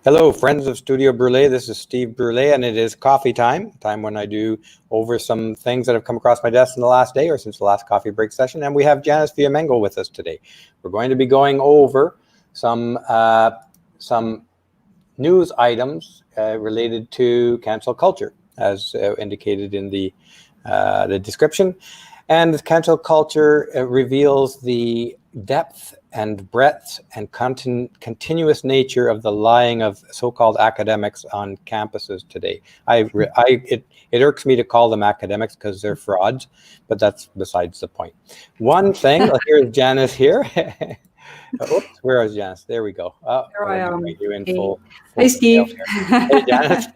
Hello, friends of Studio Brûlé. This is Steve Brûlé, and it is coffee time when I do over some things that have come across my desk in the last day or since the last coffee break session. And we have Janice Villamengo with us today. We're going to be going over some news items related to cancel culture, as indicated in the description. And cancel culture reveals the depth and breadth and continuous nature of the lying of so-called academics on campuses today. It irks me to call them academics because they're frauds, but that's besides the point. One thing, here's Janice here. Oops, where is Janice? There we go. Oh, there I am. Full Hey, Steve. Hey, Janice.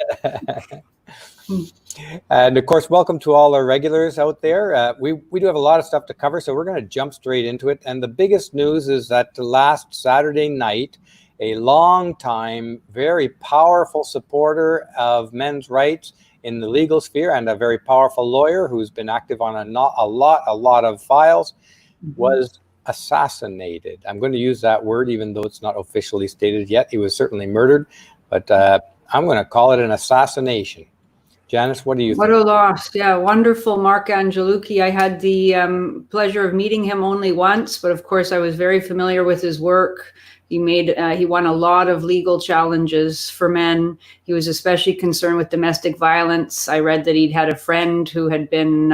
And of course, welcome to all our regulars out there. We do have a lot of stuff to cover, so we're going to jump straight into it. And the biggest news is that last Saturday night, a long-time, very powerful supporter of men's rights in the legal sphere and a very powerful lawyer who's been active on a lot of files was assassinated. I'm going to use that word even though it's not officially stated yet. He was certainly murdered, but I'm going to call it an assassination. Janice, what do you think? What a loss. Yeah, wonderful Mark Angelucci. I had the pleasure of meeting him only once, but of course I was very familiar with his work. He won a lot of legal challenges for men. He was especially concerned with domestic violence. I read that he'd had a friend who had been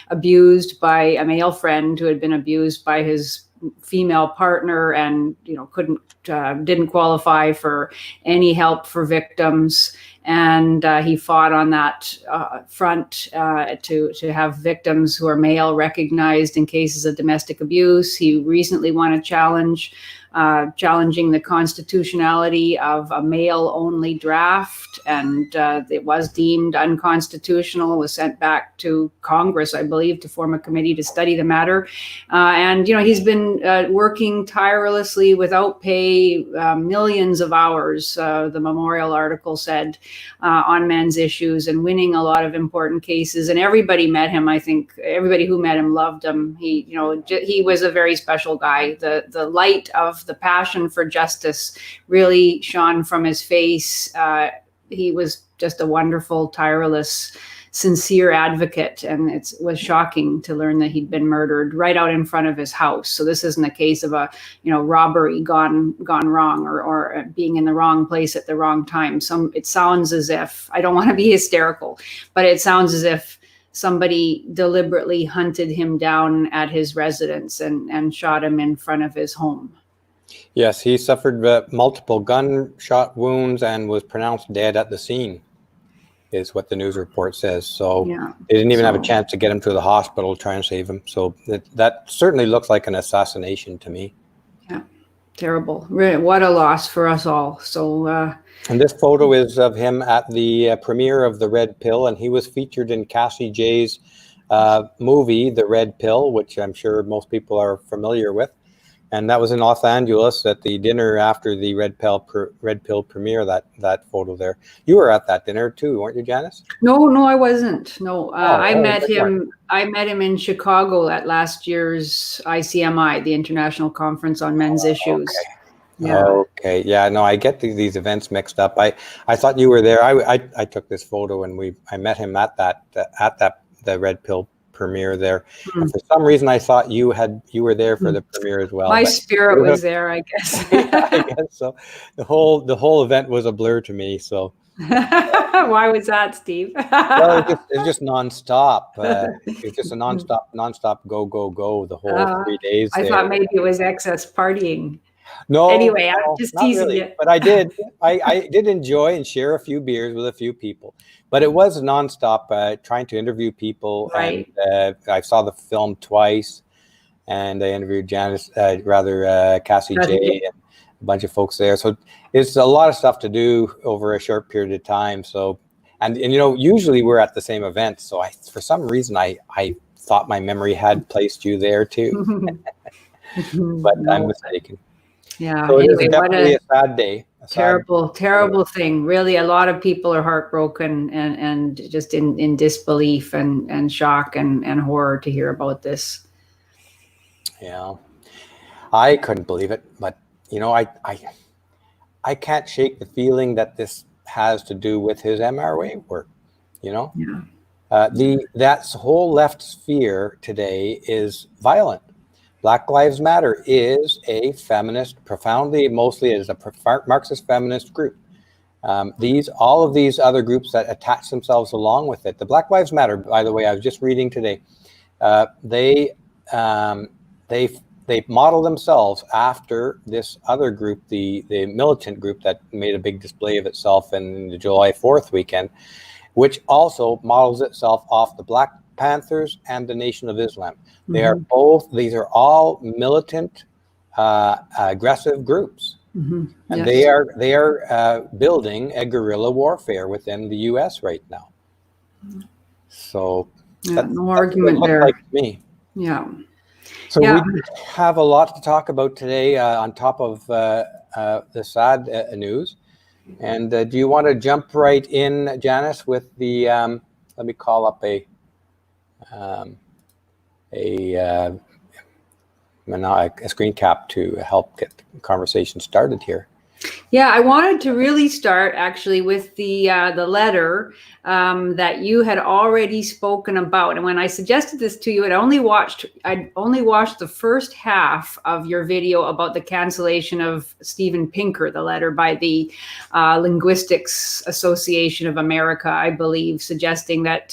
abused by a male friend who had been abused by his female partner, and didn't qualify for any help for victims. And he fought on that front to have victims who are male recognized in cases of domestic abuse. He recently won a challenge challenging the constitutionality of a male-only draft, and it was deemed unconstitutional, was sent back to Congress, I believe, to form a committee to study the matter. And he's been working tirelessly without pay, millions of hours, the Memorial article said, on men's issues, and winning a lot of important cases. And everybody met him. I think everybody who met him loved him. He was a very special guy. The light of the passion for justice really shone from his face. He was just a wonderful, tireless, sincere advocate, and it was shocking to learn that he'd been murdered right out in front of his house. So this isn't a case of a robbery gone wrong, or being in the wrong place at the wrong time. It sounds as if, I don't want to be hysterical, but it sounds as if somebody deliberately hunted him down at his residence and shot him in front of his home. Yes, he suffered multiple gunshot wounds and was pronounced dead at the scene, is what the news report says. So yeah, they didn't even have a chance to get him to the hospital to try and save him. So that certainly looks like an assassination to me. Yeah, terrible. Really, what a loss for us all. So and this photo is of him at the premiere of The Red Pill, and he was featured in Cassie Jay's movie, The Red Pill, which I'm sure most people are familiar with. And that was in Los Angeles at the dinner after the Red Pill premiere, that photo there. You were at that dinner too, weren't you, Janice? No, I wasn't. No, I met him in Chicago at last year's ICMI, the International Conference on Men's Issues. Okay. Yeah. Okay. Yeah. No, I get these events mixed up. I thought you were there. I took this photo, and I met him at the Red Pill premiere there. And for some reason I thought you were there for the premiere as well. My spirit was there, I guess. Yeah, I guess so. The whole event was a blur to me. So why was that, Steve? Well, it's just nonstop. It's just a nonstop go the whole 3 days. I thought maybe it was excess partying. No. Anyway, I'm just teasing you. But I did enjoy and share a few beers with a few people. But it was nonstop trying to interview people. Right. And I saw the film twice, and I interviewed Cassie Jay and a bunch of folks there. So it's a lot of stuff to do over a short period of time. So, and usually we're at the same event. So for some reason, I thought my memory had placed you there too. But I'm mistaken. Yeah. So anyway, it is definitely a sad day. Terrible thing. Really, a lot of people are heartbroken and just in disbelief and shock and horror to hear about this. Yeah, I couldn't believe it, but I can't shake the feeling that this has to do with his MRA work, you know? Yeah. That whole left sphere today is violent. Black Lives Matter is a feminist, mostly it is a Marxist feminist group. All of these other groups that attach themselves along with it. The Black Lives Matter, by the way, I was just reading today, they model themselves after this other group, the militant group that made a big display of itself in the July 4th weekend, which also models itself off the Black Panthers and the Nation of Islam. They are both, these are all militant, aggressive groups. And Yes. they are building a guerrilla warfare within the U.S. right now. So No argument there. Like to me. Yeah. So we do have a lot to talk about today on top of the sad news. And do you want to jump right in, Janice, with the, let me call up a screen cap to help get the conversation started here. Yeah, I wanted to really start actually with the letter that you had already spoken about. And when I suggested this to you, I'd only watched the first half of your video about the cancellation of Steven Pinker, the letter by the Linguistics Association of America, I believe, suggesting that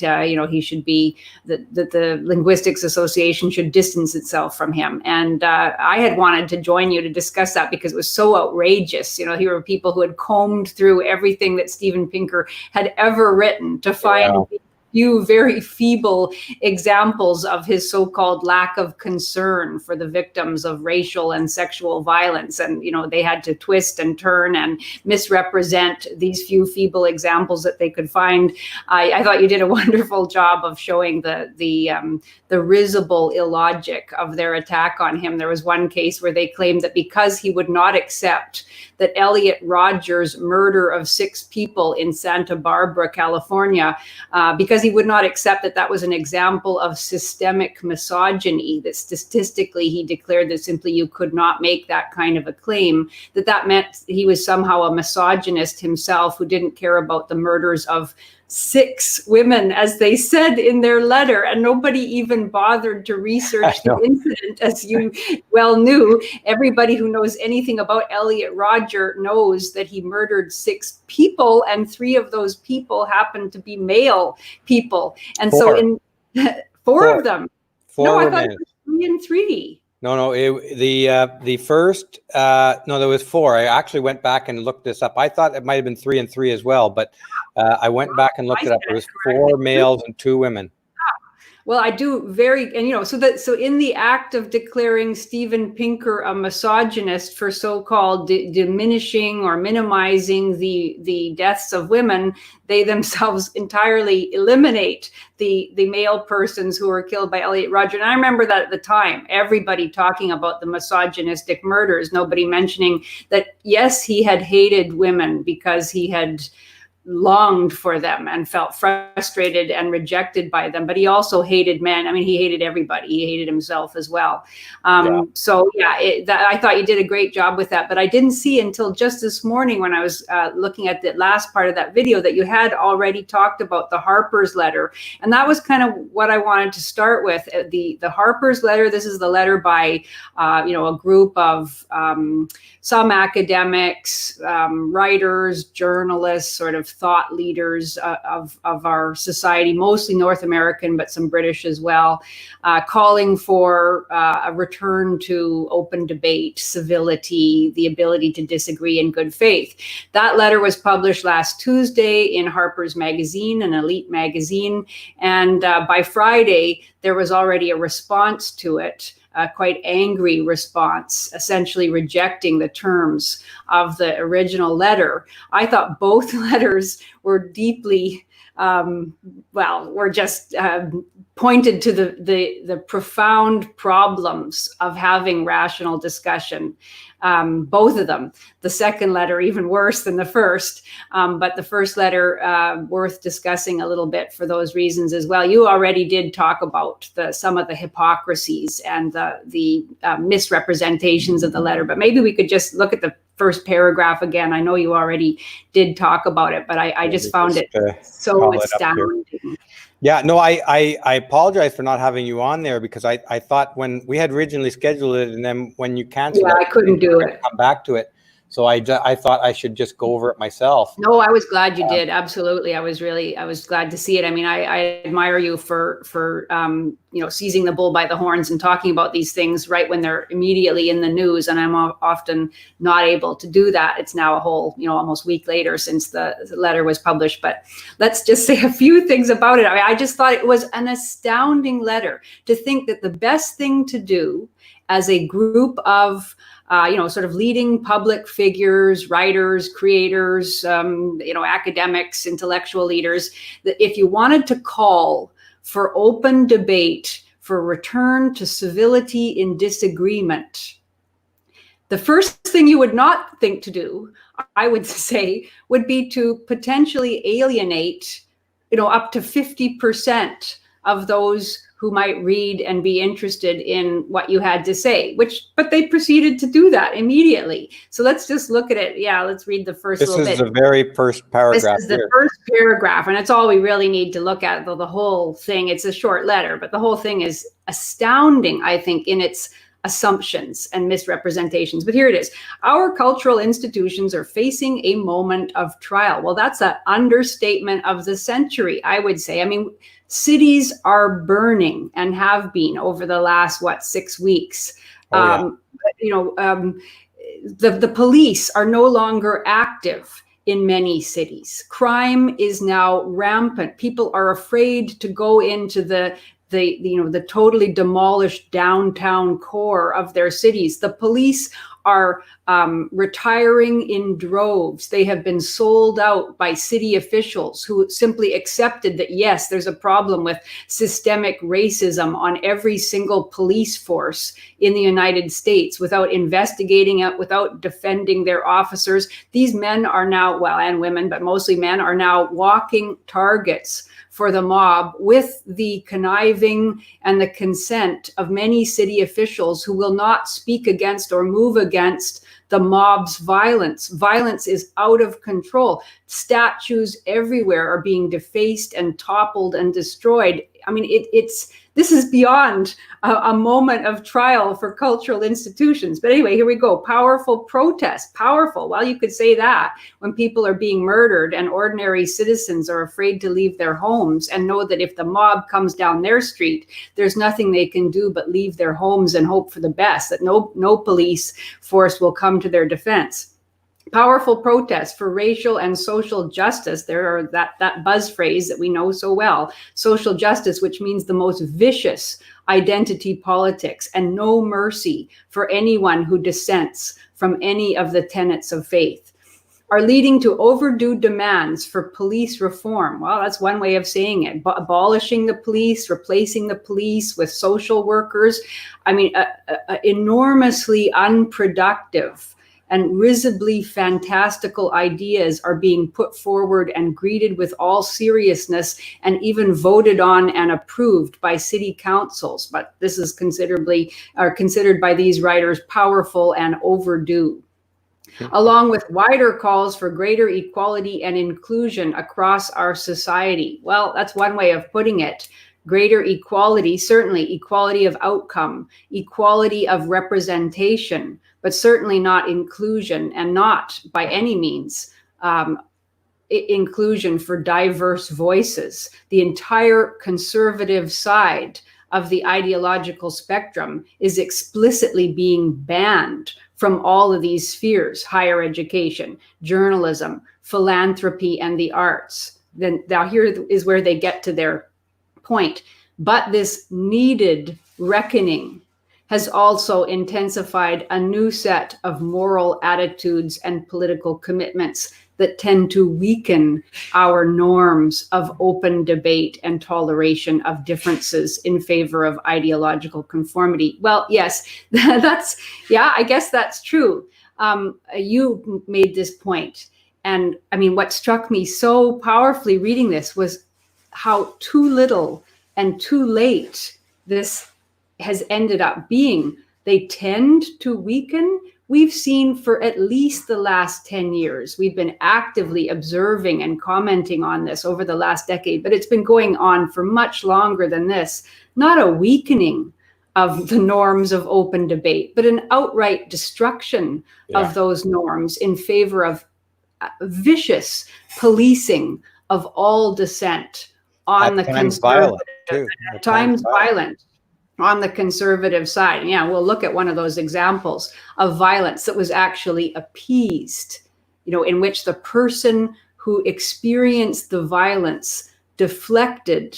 he should be that the Linguistics Association should distance itself from him. And I had wanted to join you to discuss that because it was so outrageous. Here were people who had combed through everything that Steven Pinker had ever written to find a few very feeble examples of his so-called lack of concern for the victims of racial and sexual violence. And, they had to twist and turn and misrepresent these few feeble examples that they could find. I thought you did a wonderful job of showing the risible illogic of their attack on him. There was one case where they claimed that because he would not accept that Elliot Rodger's murder of 6 people in Santa Barbara, California, because he would not accept that was an example of systemic misogyny, that statistically he declared that simply you could not make that kind of a claim, that meant he was somehow a misogynist himself who didn't care about the murders of 6 women, as they said in their letter, and nobody even bothered to research the incident, as you well knew. Everybody who knows anything about Elliot Rodger knows that he murdered 6 people, and 3 of those people happened to be male people. And 4. So in 4 of them. 4 no, I thought it was 3 and 3. No, the first, no, there was 4. I actually went back and looked this up. I thought it might have been 3 and 3 as well, but I went back and looked it up. It was 4 males and 2 women. Well, I do so in the act of declaring Steven Pinker a misogynist for so-called diminishing or minimizing the deaths of women, they themselves entirely eliminate the male persons who were killed by Elliot Rodger. And I remember that at the time, everybody talking about the misogynistic murders, nobody mentioning that, yes, he had hated women because he had longed for them and felt frustrated and rejected by them, but he also hated men. I mean, he hated everybody. He hated himself as well. So I thought you did a great job with that, but I didn't see until just this morning when I was looking at the last part of that video that you had already talked about the Harper's letter. And that was kind of what I wanted to start with. The Harper's letter, this is the letter by, a group of some academics, writers, journalists, sort of thought leaders of our society, mostly North American, but some British as well, calling for a return to open debate, civility, the ability to disagree in good faith. That letter was published last Tuesday in Harper's Magazine, an elite magazine. And by Friday, there was already a response to it. A quite angry response, essentially rejecting the terms of the original letter. I thought both letters were deeply, were just pointed to the profound problems of having rational discussion. Both of them. The second letter even worse than the first, but the first letter worth discussing a little bit for those reasons as well. You already did talk about some of the hypocrisies and the misrepresentations of the letter, but maybe we could just look at the first paragraph again. I know you already did talk about it, but I just found it so astounding. Yeah, no, I apologize for not having you on there, because I thought when we had originally scheduled it, and then when you canceled, I couldn't do it. Come back to it. So I thought I should just go over it myself. No, I was glad you did. Absolutely. I was glad to see it. I mean, I admire you for seizing the bull by the horns and talking about these things right when they're immediately in the news. And I'm often not able to do that. It's now a whole, almost week later since the letter was published. But let's just say a few things about it. I mean, I just thought it was an astounding letter, to think that the best thing to do as a group of sort of leading public figures, writers, creators, academics, intellectual leaders, that if you wanted to call for open debate, for return to civility in disagreement, the first thing you would not think to do, I would say, would be to potentially alienate, up to 50% of those who might read and be interested in what you had to say, but they proceeded to do that immediately. So let's just look at it. Yeah, let's read the first little bit. This is the very first paragraph. This is the first paragraph, and it's all we really need to look at. The whole thing, it's a short letter, but the whole thing is astounding, I think, in its assumptions and misrepresentations. But here it is. Our cultural institutions are facing a moment of trial. Well, that's an understatement of the century, I would say. I mean, cities are burning and have been over the last, 6 weeks. The police are no longer active in many cities. Crime is now rampant. People are afraid to go into the totally demolished downtown core of their cities. The police are retiring in droves. They have been sold out by city officials who simply accepted that, yes, there's a problem with systemic racism on every single police force in the United States, without investigating it, without defending their officers. These men are now, and women, but mostly men, are now walking targets for the mob, with the conniving and the consent of many city officials who will not speak against or move against the mob's violence. Violence is out of control. Statues everywhere are being defaced and toppled and destroyed. I mean, this is beyond a moment of trial for cultural institutions. But anyway, here we go. Powerful protest. Powerful. Well, you could say that when people are being murdered and ordinary citizens are afraid to leave their homes and know that if the mob comes down their street, there's nothing they can do but leave their homes and hope for the best, that no police force will come to their defense. Powerful protest for racial and social justice. There are that buzz phrase that we know so well, social justice, which means the most vicious identity politics, and no mercy for anyone who dissents from any of the tenets of faith, are leading to overdue demands for police reform. Well, that's one way of saying it. Abolishing the police, replacing the police with social workers. I mean, enormously unproductive and risibly fantastical ideas are being put forward and greeted with all seriousness, and even voted on and approved by city councils. But this is considered by these writers powerful and overdue. Along with wider calls for greater equality and inclusion across our society. Well, that's one way of putting it. Greater equality, certainly equality of outcome, equality of representation, but certainly not inclusion, and not by any means inclusion for diverse voices. The entire conservative side of the ideological spectrum is explicitly being banned from all of these spheres: higher education, journalism, philanthropy, and the arts. Then now here is where they get to their point. But this needed reckoning has also intensified a new set of moral attitudes and political commitments that tend to weaken our norms of open debate and toleration of differences in favor of ideological conformity. Well, yes, I guess that's true. You made this point. And I mean, what struck me so powerfully reading this was how too little and too late this has ended up being. They tend to weaken. we've seen for at least the last 10 years. We've been actively observing and commenting on this over the last decade, but it's been going on for much longer than this. Not a weakening of the norms of open debate, but an outright destruction of those norms in favor of vicious policing of all dissent on the conservative, at times violent on the conservative side. And yeah, we'll look at one of those examples of violence that was actually appeased, in which the person who experienced the violence deflected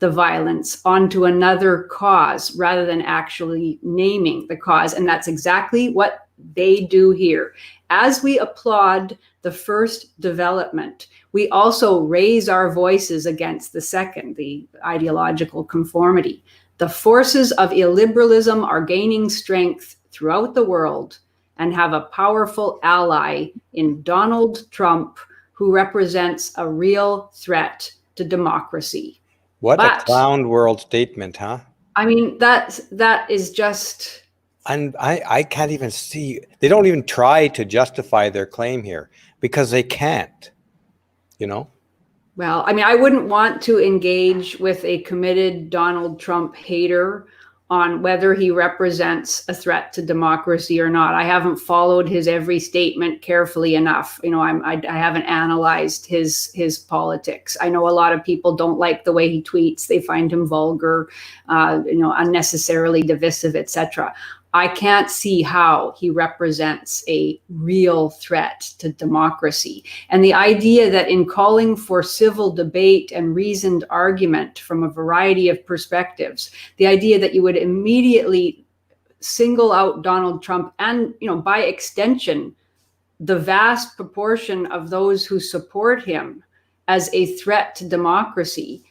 the violence onto another cause rather than actually naming the cause. And that's exactly what they do here. As we applaud the first development, we also raise our voices against the second, the ideological conformity. The forces of illiberalism are gaining strength throughout the world and have a powerful ally in Donald Trump, who represents a real threat to democracy. What a clown world statement, huh? I mean, that is just... And I can't even see, they don't even try to justify their claim here because they can't, Well, I mean, I wouldn't want to engage with a committed Donald Trump hater on whether he represents a threat to democracy or not. I haven't followed his every statement carefully enough. I haven't analyzed his politics. I know a lot of people don't like the way he tweets. They find him vulgar, unnecessarily divisive, etc. I can't see how he represents a real threat to democracy. And the idea that in calling for civil debate and reasoned argument from a variety of perspectives, the idea that you would immediately single out Donald Trump and, by extension, the vast proportion of those who support him as a threat to democracy.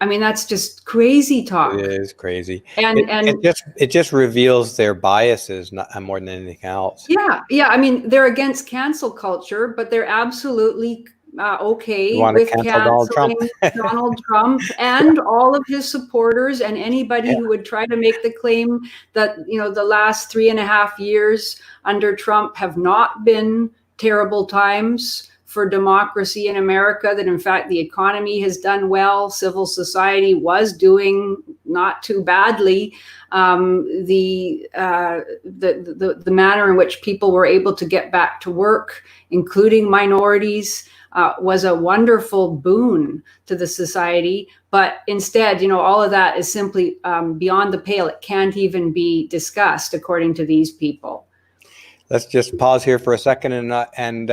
I mean, that's just crazy talk. It is crazy. And it just reveals their biases more than anything else. Yeah. I mean, they're against cancel culture, but they're absolutely okay with canceling Donald Trump and all of his supporters and anybody who would try to make the claim that, the last 3.5 years under Trump have not been terrible times for democracy in America, that in fact the economy has done well, civil society was doing not too badly. The manner in which people were able to get back to work, including minorities, was a wonderful boon to the society. But instead, all of that is simply beyond the pale. It can't even be discussed, according to these people. Let's just pause here for a second and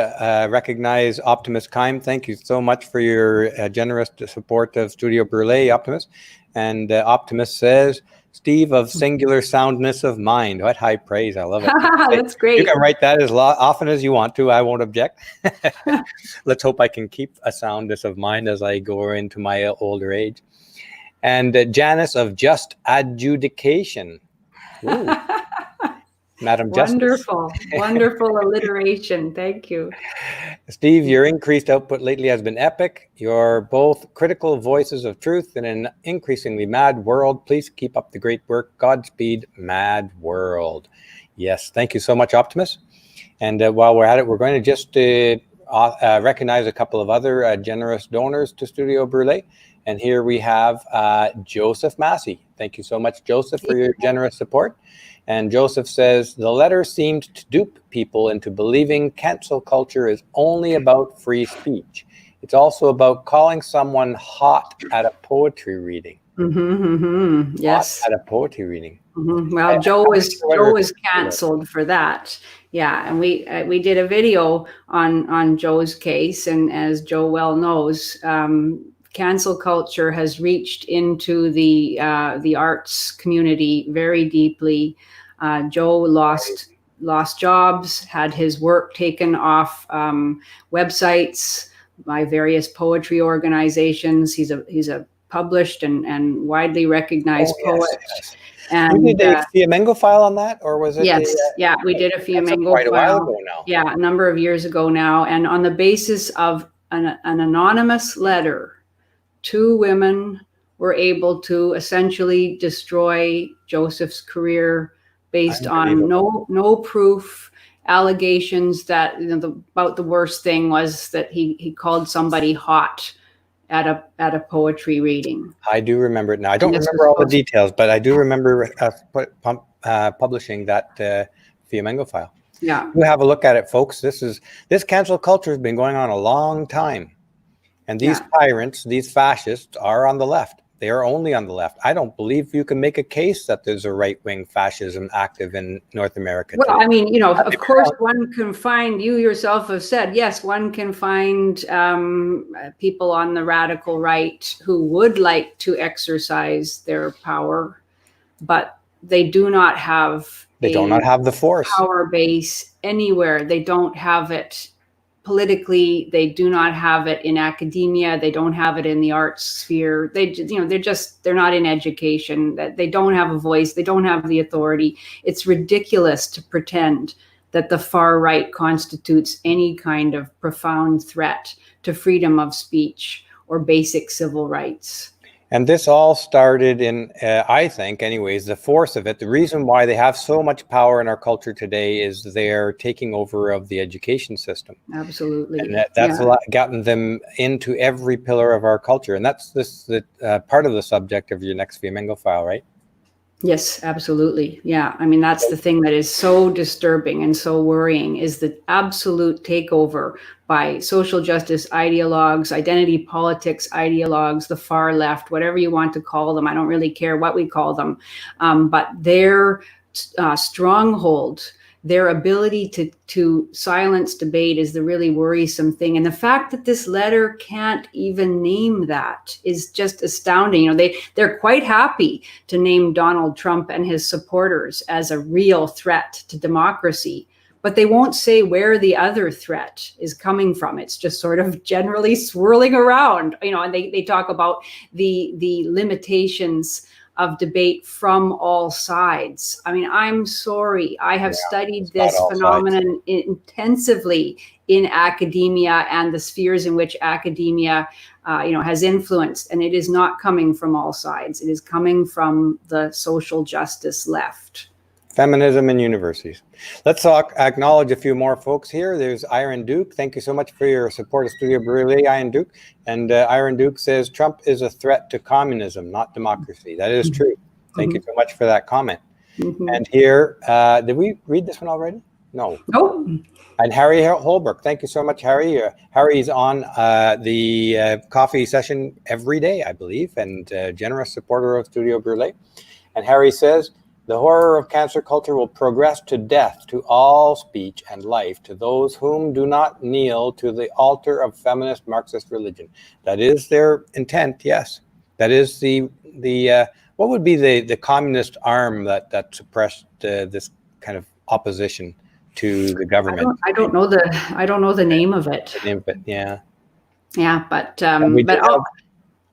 recognize Optimus Keim. Thank you so much for your generous support of Studio Brûlé, Optimus. And Optimus says, Steve of singular soundness of mind. What high praise. I love it. That's great. You can write that as often as you want to. I won't object. Let's hope I can keep a soundness of mind as I go into my older age. And Janice of just adjudication. Ooh. Madam Justice. Wonderful alliteration. Thank you. Steve, your increased output lately has been epic. You're both critical voices of truth in an increasingly mad world. Please keep up the great work. Godspeed, mad world. Yes, thank you so much, Optimus. And while we're at it, we're going to just recognize a couple of other generous donors to Studio Brûlé. And here we have Joseph Massey. Thank you so much, Joseph, for your generous support. And Joseph says, the letter seemed to dupe people into believing cancel culture is only about free speech. It's also about calling someone hot at a poetry reading. Yes. Hot at a poetry reading. Well, Joe was canceled for that. Yeah, and we did a video on Joe's case, and as Joe well knows, cancel culture has reached into the arts community very deeply. Joe lost jobs, had his work taken off websites by various poetry organizations. He's a published and widely recognized poet. Yes. And we did a Fiamengo file on that, or was it? Yes, we did a Fiamengo quite file. A while ago now. Yeah, a number of years ago now, and on the basis of an anonymous letter, 2 women were able to essentially destroy Joseph's career based on no proof allegations that about the worst thing was that he called somebody hot at a poetry reading. I do remember it now. I don't remember all the details, but I do remember publishing that Fiamengo file. Yeah. You have a look at it, folks. This cancel culture has been going on a long time. And these tyrants, these fascists, are on the left. They are only on the left. I don't believe you can make a case that there's a right-wing fascism active in North America. Well, I mean, of course, one can find, you yourself have said, yes, one can find people on the radical right who would like to exercise their power, but they do not have the force, power base anywhere. They don't have it politically. They do not have it in academia. They don't have it in the arts sphere. They're not in education. That they don't have a voice. They don't have the authority. It's ridiculous to pretend that the far right constitutes any kind of profound threat to freedom of speech or basic civil rights. And this all started in, I think anyways, the force of it. The reason why they have so much power in our culture today is they're taking over of the education system. Absolutely. And that's gotten them into every pillar of our culture. And that's the part of the subject of your next Fiamengo file, right? Yes, absolutely. Yeah. I mean, that's the thing that is so disturbing and so worrying, is the absolute takeover by social justice ideologues, identity politics ideologues, the far left, whatever you want to call them. I don't really care what we call them. But their stronghold, their ability to silence debate is the really worrisome thing. And the fact that this letter can't even name that is just astounding. They're quite happy to name Donald Trump and his supporters as a real threat to democracy, but they won't say where the other threat is coming from. It's just sort of generally swirling around, and they talk about the limitations of debate from all sides. I mean, I'm sorry. I have studied this phenomenon intensively in academia and the spheres in which academia, has influenced, and it is not coming from all sides. It is coming from the social justice left. Feminism in universities. Let's acknowledge a few more folks here. There's Iron Duke. Thank you so much for your support of Studio Brûlé, Iron Duke. And Iron Duke says, Trump is a threat to communism, not democracy. That is true. Thank you so much for that comment. And here, did we read this one already? No. Nope. And Harry Holbrook. Thank you so much, Harry. Harry's on the coffee session every day, I believe, and generous supporter of Studio Brûlé. And Harry says, the horror of cancer culture will progress to death to all speech and life, to those whom do not kneel to the altar of feminist Marxist religion. That is their intent, yes. That is the what would be the communist arm that suppressed this kind of opposition to the government? I don't know the name of it. The name of it, yeah. Yeah, but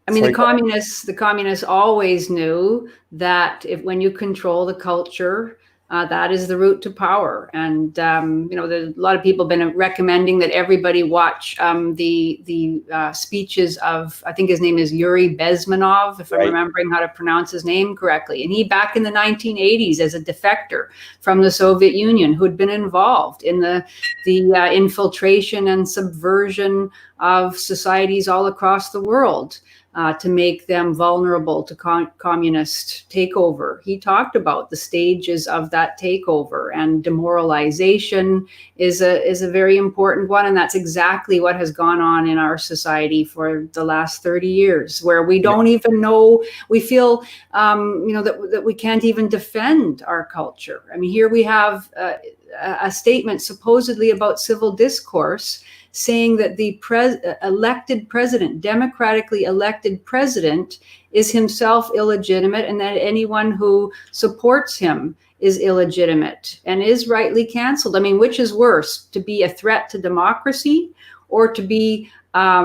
the communists always knew that when you control the culture, that is the route to power. And there's a lot of people have been recommending that everybody watch the speeches of, I think his name is Yuri Bezmenov, if I'm remembering how to pronounce his name correctly. And he, back in the 1980s, as a defector from the Soviet Union, who had been involved in the infiltration and subversion of societies all across the world, to make them vulnerable to communist takeover. He talked about the stages of that takeover, and demoralization is a very important one. And that's exactly what has gone on in our society for the last 30 years, where we don't even know, we feel, that we can't even defend our culture. I mean, here we have a statement supposedly about civil discourse, saying that the elected president, democratically elected president, is himself illegitimate, and that anyone who supports him is illegitimate and is rightly canceled. I mean, which is worse, to be a threat to democracy or to be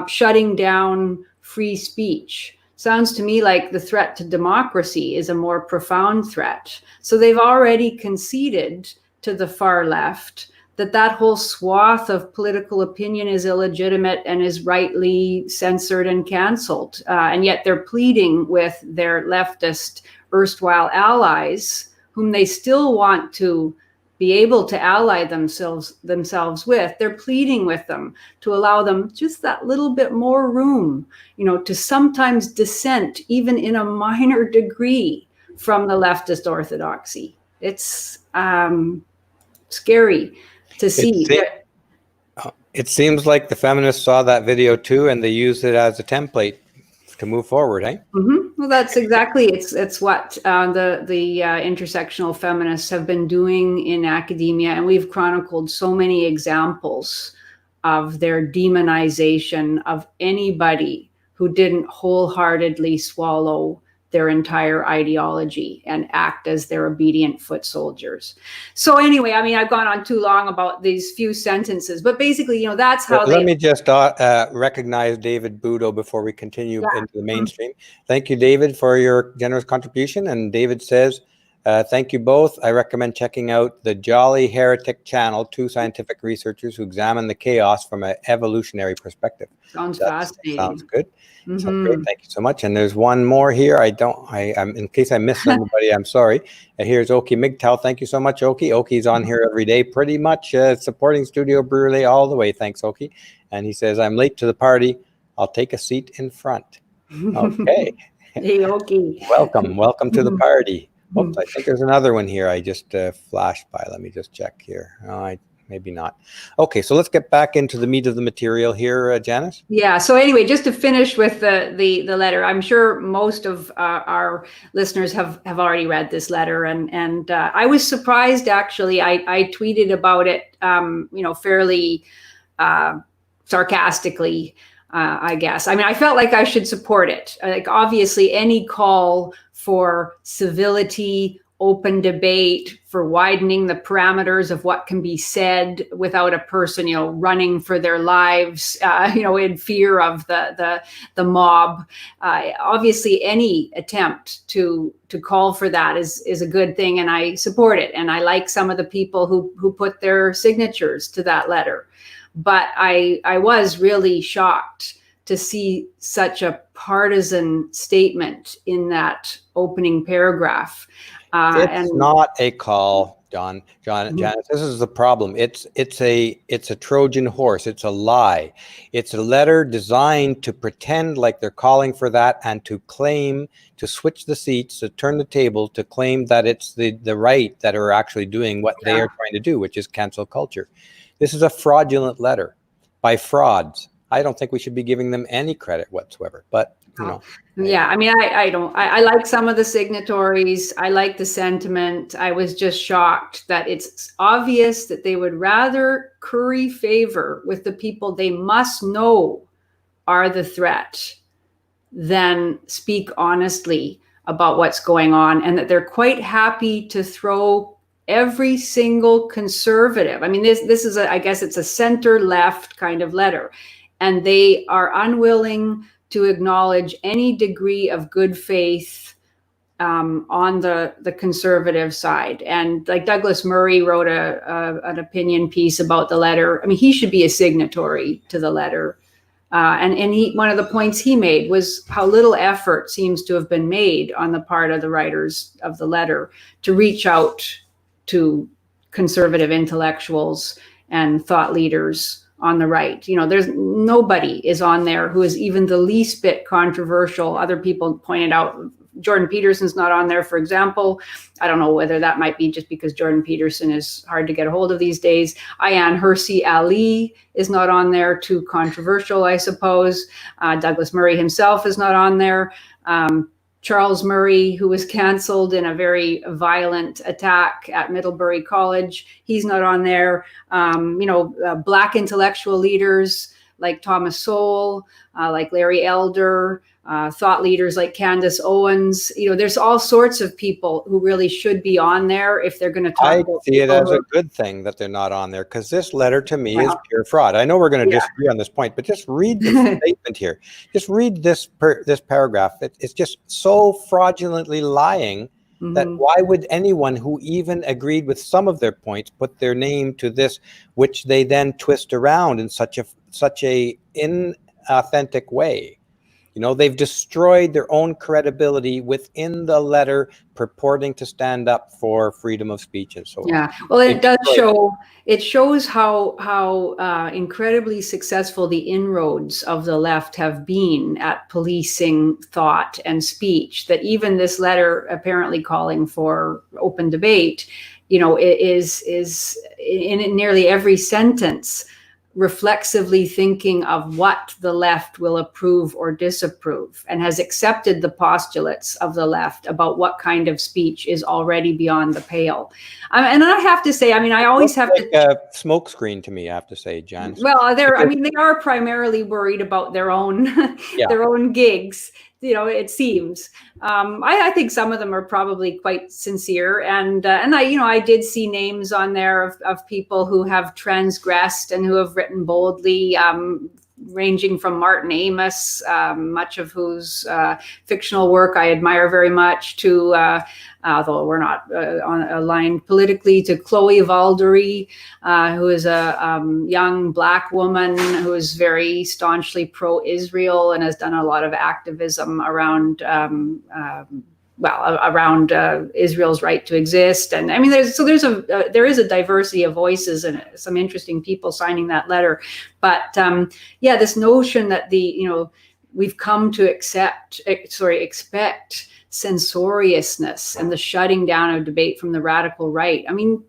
shutting down free speech? Sounds to me like the threat to democracy is a more profound threat. So they've already conceded to the far left that whole swath of political opinion is illegitimate and is rightly censored and canceled. And yet they're pleading with their leftist erstwhile allies, whom they still want to be able to ally themselves with. They're pleading with them to allow them just that little bit more room, to sometimes dissent, even in a minor degree, from the leftist orthodoxy. It's scary to see. It seems like the feminists saw that video too, and they used it as a template to move forward, eh? Mm-hmm. Well, that's exactly it's what the intersectional feminists have been doing in academia, and we've chronicled so many examples of their demonization of anybody who didn't wholeheartedly swallow their entire ideology and act as their obedient foot soldiers. So anyway, I mean, I've gone on too long about these few sentences, but basically, that's how Let me just recognize David Budo before we continue into the mainstream. Thank you, David, for your generous contribution. And David says, thank you both. I recommend checking out the Jolly Heretic channel, two scientific researchers who examine the chaos from an evolutionary perspective. Sounds fascinating. Sounds good. Mm-hmm. So great. Thank you so much. And there's one more here. I'm in case I missed somebody, I'm sorry. Here's Oki Migtal. Thank you so much, Oki. Oki's on here every day, pretty much supporting Studio Brûlé all the way. Thanks, Oki. And he says, I'm late to the party. I'll take a seat in front. Okay. Hey, Oki. Welcome to the party. Oops, I think there's another one here. I just flashed by. Let me just check here. Maybe not. Okay, so let's get back into the meat of the material here, Janice. Yeah. So anyway, just to finish with the letter, I'm sure most of our listeners have already read this letter, and I was surprised actually. I tweeted about it, fairly sarcastically, I guess. I mean, I felt like I should support it. Like, obviously, any call for civility, open debate, for widening the parameters of what can be said without a person, running for their lives, in fear of the mob. Obviously, any attempt to call for that is a good thing, and I support it. And I like some of the people who put their signatures to that letter. But I was really shocked to see such a partisan statement in that opening paragraph. It's not a call, Janice. This is the problem. It's a Trojan horse. It's a lie. It's a letter designed to pretend like they're calling for that, and to claim, to switch the seats, to turn the table, to claim that it's the right that are actually doing what they are trying to do, which is cancel culture. This is a fraudulent letter by frauds. I don't think we should be giving them any credit whatsoever, but Yeah, I mean, I like some of the signatories. I like the sentiment. I was just shocked that it's obvious that they would rather curry favor with the people they must know are the threat than speak honestly about what's going on, and that they're quite happy to throw every single conservative. I mean, this is I guess it's a center left kind of letter, and they are unwilling to acknowledge any degree of good faith on the conservative side. And like Douglas Murray wrote an opinion piece about the letter. I mean, he should be a signatory to the letter. And one of the points he made was how little effort seems to have been made on the part of the writers of the letter to reach out to conservative intellectuals and thought leaders on the right. There's nobody is on there who is even the least bit controversial. Other people pointed out Jordan Peterson's not on there, for example. I don't know whether that might be just because Jordan Peterson is hard to get a hold of these days. Ayaan Hirsi Ali is not on there, too controversial, I suppose. Douglas Murray himself is not on there. Charles Murray, who was canceled in a very violent attack at Middlebury College, he's not on there. Black intellectual leaders like Thomas Sowell, like Larry Elder, thought leaders like Candace Owens. There's all sorts of people who really should be on there if they're going to talk about. I see it as a good thing that they're not on there, because this letter to me is pure fraud. I know we're going to disagree on this point, but just read the statement here. Just read this paragraph. It's just so fraudulently lying that why would anyone who even agreed with some of their points put their name to this, which they then twist around in such a inauthentic way? You know, they've destroyed their own credibility within the letter purporting to stand up for freedom of speech and so on. Yeah, well, it does show. It shows how incredibly successful the inroads of the left have been at policing thought and speech. That even this letter, apparently calling for open debate, you know, is in nearly every sentence reflexively thinking of what the left will approve or disapprove, and has accepted the postulates of the left about what kind of speech is already beyond the pale. And I have to say, I mean, I always have like a smoke screen to me, I have to say, Janice. Well, I mean, they are primarily worried about their own their own gigs. You know, it seems. I think some of them are probably quite sincere, and I did see names on there of people who have transgressed and who have written boldly, ranging from Martin Amis, much of whose fictional work I admire very much, to although we're not aligned politically, to Chloe Valdery, who is a young Black woman who is very staunchly pro-Israel and has done a lot of activism around Israel's right to exist. And I mean, there is a diversity of voices and some interesting people signing that letter. But this notion that we've come to expect censoriousness and the shutting down of debate from the radical right. I mean,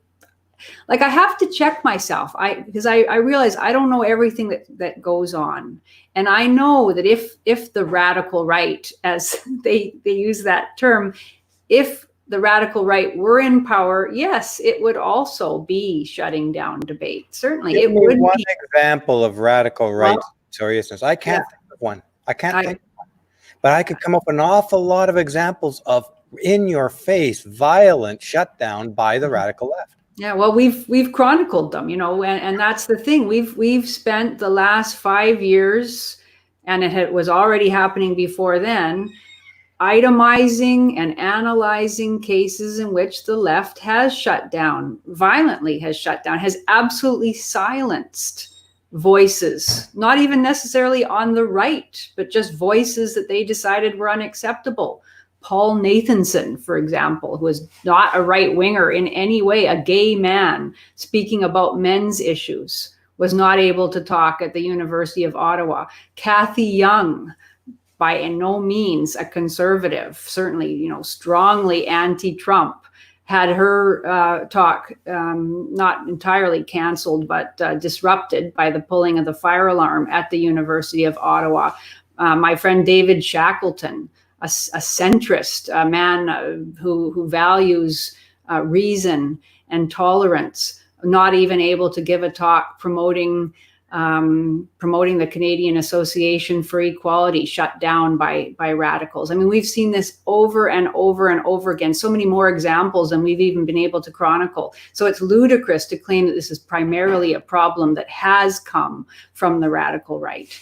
like, I have to check myself because I realize I don't know everything that goes on. And I know that if the radical right, as they use that term, if the radical right were in power, yes, it would also be shutting down debate. Certainly. Give me one example of radical right seriousness. I can't think of one. But I could come up with an awful lot of examples of in-your-face violent shutdown by the radical left. Yeah, well, we've chronicled them, and that's the thing. We've spent the last 5 years, and it was already happening before then, itemizing and analyzing cases in which the left has shut down, violently has shut down, has absolutely silenced voices, not even necessarily on the right, but just voices that they decided were unacceptable. Paul Nathanson, for example, who was not a right winger in any way, a gay man speaking about men's issues, was not able to talk at the University of Ottawa. Kathy Young, by no means a conservative, certainly, strongly anti-Trump, had her talk not entirely canceled, but disrupted by the pulling of the fire alarm at the University of Ottawa. My friend David Shackleton, a centrist, a man who values reason and tolerance, not even able to give a talk promoting the Canadian Association for Equality, shut down by radicals. I mean, we've seen this over and over and over again, so many more examples than we've even been able to chronicle. So it's ludicrous to claim that this is primarily a problem that has come from the radical right.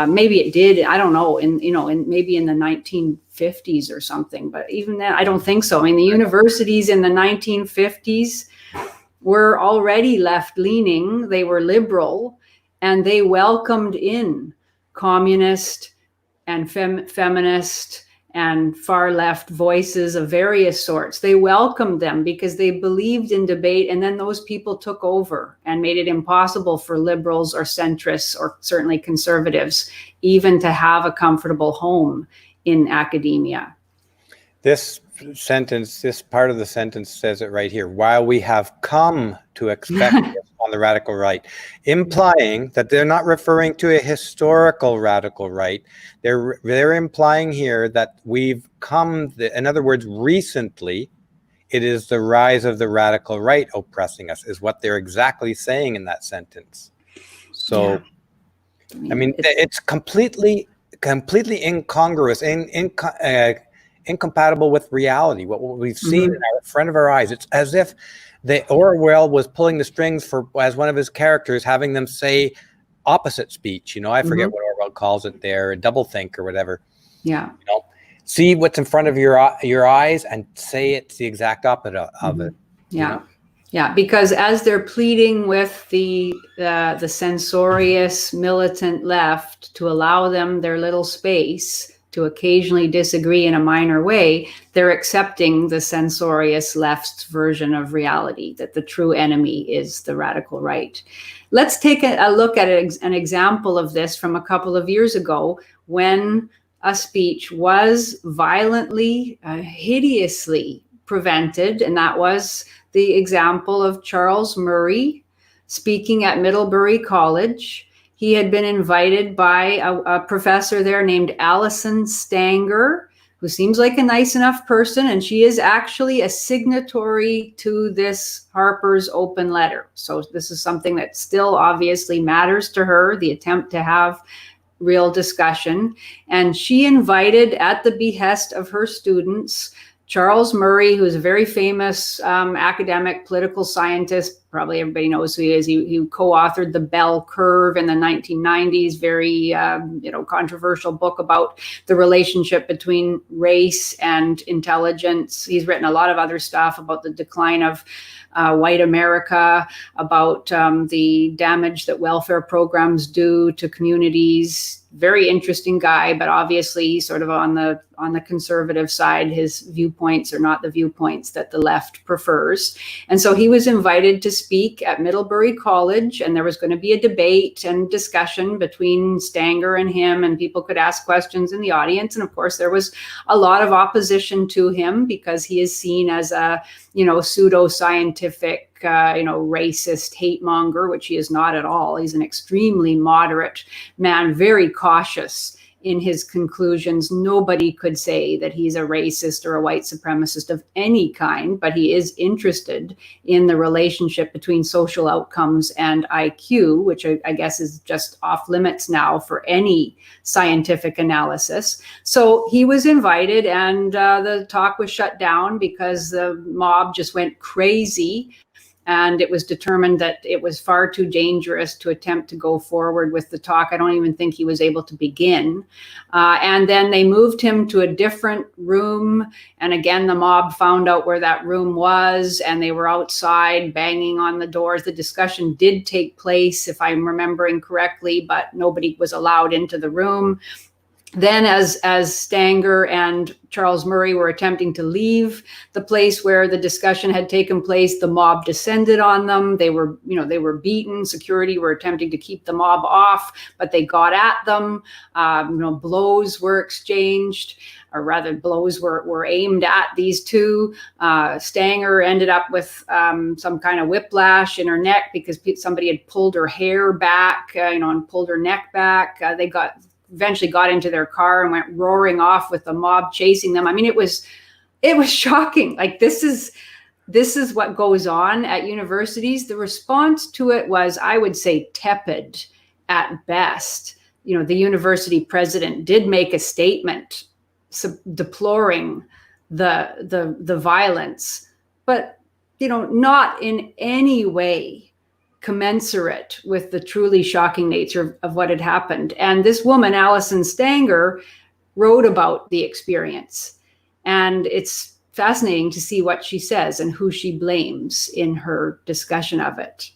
Maybe it did, I don't know, maybe in the 1950s or something, but even then, I don't think so. I mean, the universities in the 1950s were already left-leaning, they were liberal, and they welcomed in communist and feminist and far left voices of various sorts. They welcomed them because they believed in debate, and then those people took over and made it impossible for liberals or centrists or certainly conservatives even to have a comfortable home in academia. This part of the sentence says it right here. While we have come to expect this on the radical right, implying that they're not referring to a historical radical right. They're implying here that we've come, in other words, recently, it is the rise of the radical right oppressing us, is what they're exactly saying in that sentence. So, yeah. I mean, it's completely incongruous, incompatible with reality, what we've seen in front of our eyes. It's as if Orwell was pulling the strings for, as one of his characters, having them say opposite speech. I forget what Orwell calls it there, doublethink or whatever. Yeah. See what's in front of your eyes and say it's the exact opposite of it. Yeah. Yeah, because as they're pleading with the censorious militant left to allow them their little space to occasionally disagree in a minor way, they're accepting the censorious left's version of reality, that the true enemy is the radical right. Let's take a look at an example of this from a couple of years ago, when a speech was violently, hideously prevented, and that was the example of Charles Murray speaking at Middlebury College. He had been invited by a professor there named Alison Stanger, who seems like a nice enough person, and she is actually a signatory to this Harper's open letter. So this is something that still obviously matters to her, the attempt to have real discussion. And she invited, at the behest of her students, Charles Murray, who's a very famous academic, political scientist. Probably everybody knows who he is. He co-authored The Bell Curve in the 1990s, very controversial book about the relationship between race and intelligence. He's written a lot of other stuff about the decline of white America, about the damage that welfare programs do to communities. Very interesting guy, but obviously sort of on the conservative side. His viewpoints are not the viewpoints that the left prefers. And so he was invited to speak at Middlebury College, and there was going to be a debate and discussion between Stanger and him, and people could ask questions in the audience. And of course, there was a lot of opposition to him because he is seen as a, pseudo-scientific, racist hate monger, which he is not at all. He's an extremely moderate man, very cautious in his conclusions. Nobody could say that he's a racist or a white supremacist of any kind, but he is interested in the relationship between social outcomes and IQ, which I guess is just off limits now for any scientific analysis. So he was invited, and the talk was shut down because the mob just went crazy. And it was determined that it was far too dangerous to attempt to go forward with the talk. I don't even think he was able to begin. And then they moved him to a different room. And again, the mob found out where that room was, and they were outside banging on the doors. The discussion did take place, if I'm remembering correctly, but nobody was allowed into the room. Then as Stanger and Charles Murray were attempting to leave the place where the discussion had taken place, the mob descended on them. They were beaten. Security were attempting to keep the mob off, but they got at them. Blows were exchanged, or rather blows were aimed at these two. Stanger ended up with some kind of whiplash in her neck because somebody had pulled her hair back, and pulled her neck back. They eventually got into their car and went roaring off with the mob chasing them. I mean, it was shocking. Like, this is what goes on at universities. The response to it was, I would say, tepid at best. The university president did make a statement deploring the violence, but not in any way commensurate with the truly shocking nature of what had happened. And this woman, Alison Stanger, wrote about the experience. And it's fascinating to see what she says and who she blames in her discussion of it.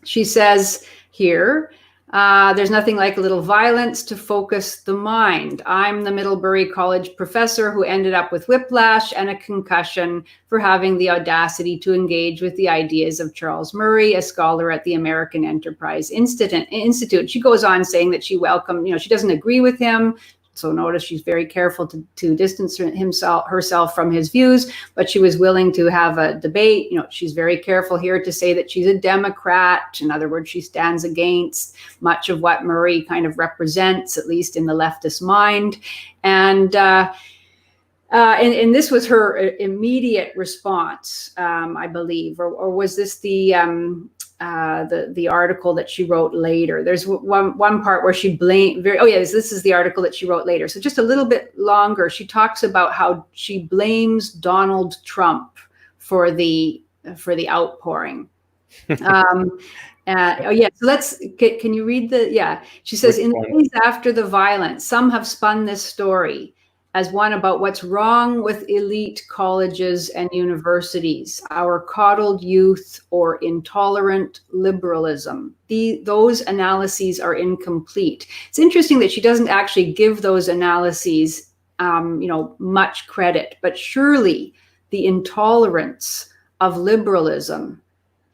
She says here, there's nothing like a little violence to focus the mind. I'm the Middlebury College professor who ended up with whiplash and a concussion for having the audacity to engage with the ideas of Charles Murray, a scholar at the American Enterprise Institute. She goes on saying that she welcomed, she doesn't agree with him. So notice she's very careful to distance herself from his views, but she was willing to have a debate. She's very careful here to say that she's a Democrat. In other words, she stands against much of what Murray kind of represents, at least in the leftist mind. And this was her immediate response, I believe, or was this the article that she wrote later? There's one part where she blamed. This is the article that she wrote later. So just a little bit longer, she talks about how she blames Donald Trump for the outpouring. So can you read she says, in the days after the violence, some have spun this story as one about what's wrong with elite colleges and universities, our coddled youth or intolerant liberalism. Those analyses are incomplete. It's interesting that she doesn't actually give those analyses much credit, but surely the intolerance of liberalism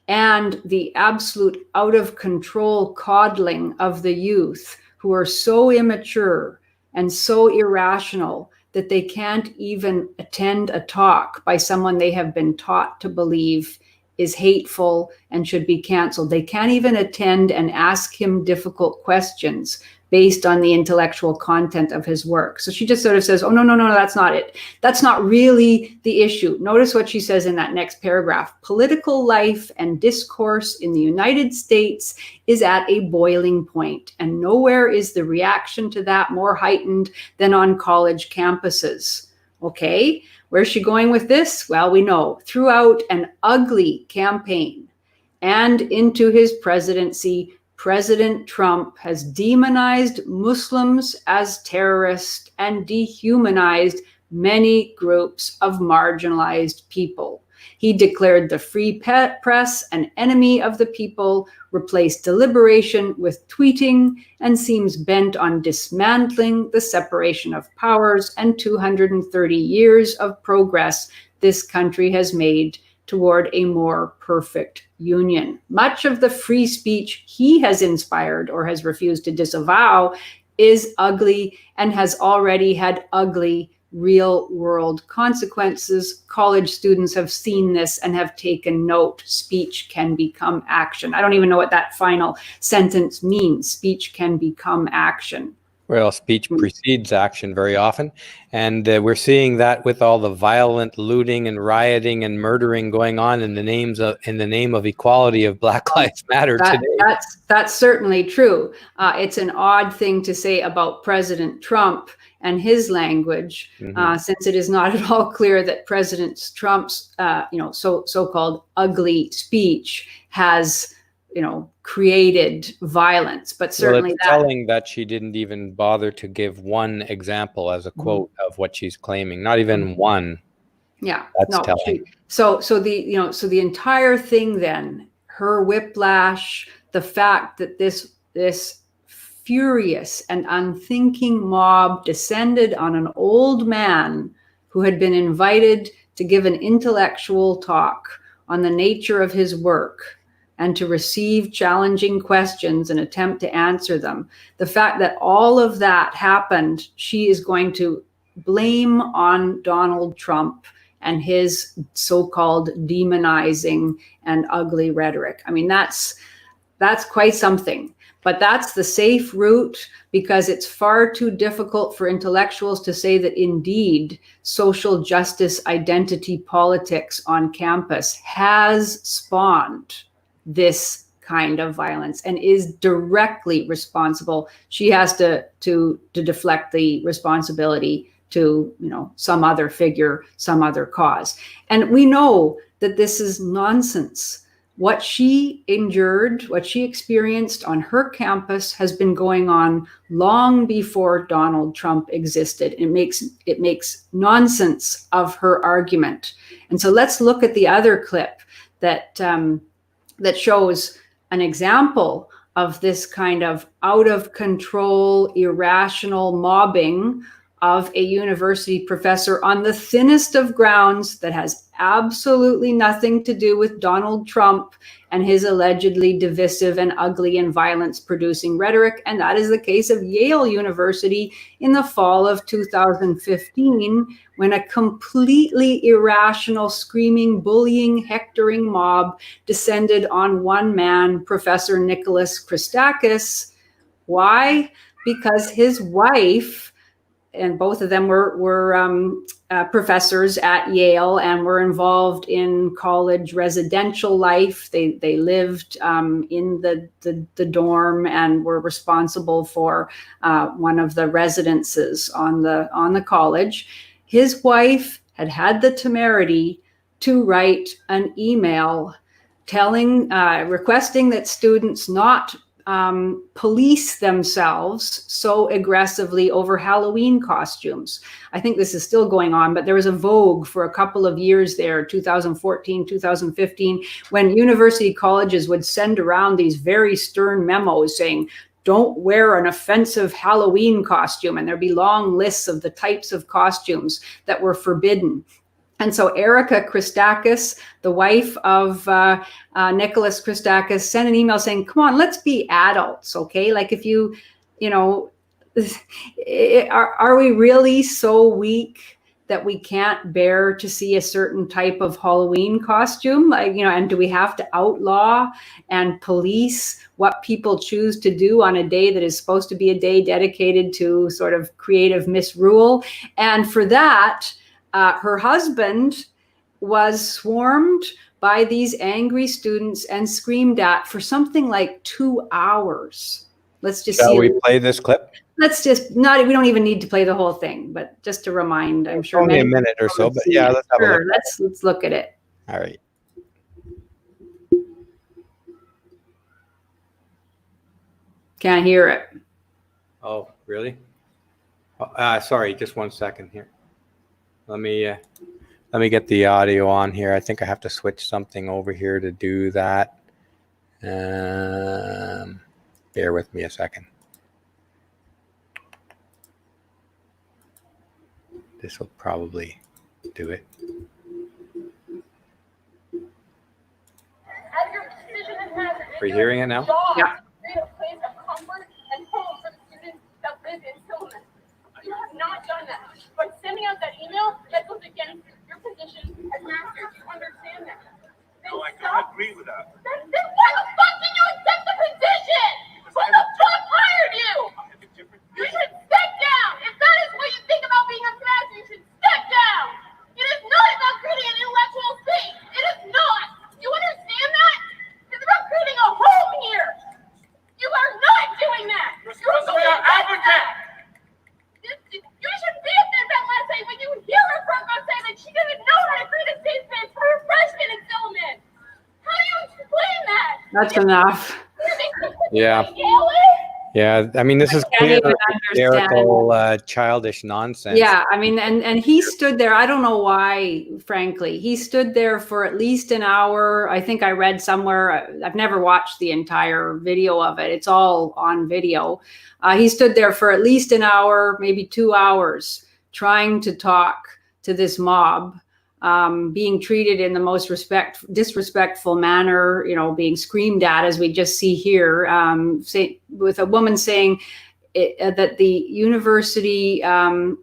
and the absolute out of control coddling of the youth who are so immature and so irrational that they can't even attend a talk by someone they have been taught to believe is hateful and should be canceled. They can't even attend and ask him difficult questions based on the intellectual content of his work. So she just sort of says, oh, no, that's not it. That's not really the issue. Notice what she says in that next paragraph. Political life and discourse in the United States is at a boiling point, and nowhere is the reaction to that more heightened than on college campuses. Okay, where's she going with this? Well, we know throughout an ugly campaign and into his presidency, President Trump has demonized Muslims as terrorists and dehumanized many groups of marginalized people. He declared the free press an enemy of the people, replaced deliberation with tweeting, and seems bent on dismantling the separation of powers and 230 years of progress this country has made toward a more perfect union. Much of the free speech he has inspired or has refused to disavow is ugly and has already had ugly real world consequences. College students have seen this and have taken note. Speech can become action. I don't even know what that final sentence means. Speech can become action. Well, speech precedes action very often, and we're seeing that with all the violent looting and rioting and murdering going on in the name of equality of Black Lives Matter today. That's certainly true. It's an odd thing to say about President Trump and his language, since it is not at all clear that President Trump's so-called ugly speech has created violence, but certainly it's telling that she didn't even bother to give one example as a quote of what she's claiming. Not even one. Yeah, that's telling. So the entire thing, then, her whiplash, the fact that this furious and unthinking mob descended on an old man who had been invited to give an intellectual talk on the nature of his work and to receive challenging questions and attempt to answer them. The fact that all of that happened, she is going to blame on Donald Trump and his so-called demonizing and ugly rhetoric. I mean, that's quite something. But that's the safe route, because it's far too difficult for intellectuals to say that indeed social justice identity politics on campus has spawned this kind of violence and is directly responsible. She has to deflect the responsibility to some other figure, some other cause. And we know that this is nonsense. What she endured, what she experienced on her campus has been going on long before Donald Trump existed. It makes nonsense of her argument. And so let's look at the other clip that shows an example of this kind of out of control, irrational mobbing of a university professor on the thinnest of grounds that has absolutely nothing to do with Donald Trump and his allegedly divisive and ugly and violence-producing rhetoric. And that is the case of Yale University in the fall of 2015, when a completely irrational, screaming, bullying, hectoring mob descended on one man, Professor Nicholas Christakis. Why? Because his wife, and both of them were professors at Yale and were involved in college residential life. They lived in the dorm and were responsible for one of the residences on the college. His wife had the temerity to write an email requesting that students not police themselves so aggressively over Halloween costumes. I think this is still going on, but there was a vogue for a couple of years there, 2014, 2015, when university colleges would send around these very stern memos saying, don't wear an offensive Halloween costume. And there'd be long lists of the types of costumes that were forbidden. And so Erica Christakis, the wife of Nicholas Christakis, sent an email saying, come on, let's be adults, okay? Like if you know, are we really so weak that we can't bear to see a certain type of Halloween costume? Like, you know, and do we have to outlaw and police what people choose to do on a day that is supposed to be a day dedicated to sort of creative misrule? And for that, her husband was swarmed by these angry students and screamed at for something like 2 hours. Let's just Shall we play this clip? Let's just we don't even need to play the whole thing, but just to remind, I'm sure only a minute or so, but yeah, let's have a look. Let's look at it. All right. Can't hear it. Oh, really? Sorry, just 1 second here. Let me get the audio on here. I think I have to switch something over here to do that. Bear with me a second. This will probably do it. Are you hearing it now? Yeah. A place of comfort and home for the students that live in Silverman. You have not done that. By sending out that email, that goes against your position as master. Do you understand that? No, I don't agree with that. Then why the fuck did you accept the position? Who the fuck hired you? I have a different You vision. should step down. If that is what you think about being a master, you should step down. It is not about creating an intellectual space. It is not. You understand that? It's about creating a home here. You are not doing that. You're supposed to be our advocate. You should be at that last night when you hear her front row say that she didn't know how to create a safe space for her freshmen in Silverman. How do you explain that? That's enough. Yeah. Yeah, I mean, this is clear hysterical, childish nonsense. Yeah, I mean, and he stood there. I don't know why, frankly. He stood there for at least an hour. I think I read somewhere, I've never watched the entire video of it. It's all on video. He stood there for at least an hour, maybe 2 hours, trying to talk to this mob, being treated in the most disrespectful manner, you know, being screamed at, as we just see here, with a woman saying that the university, the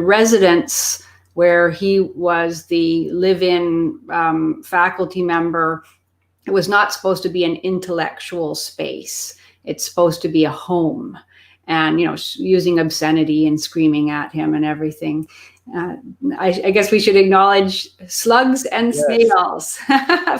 residence where he was the live-in faculty member, it was not supposed to be an intellectual space. It's supposed to be a home. And, you know, using obscenity and screaming at him and everything. I guess we should acknowledge slugs and snails.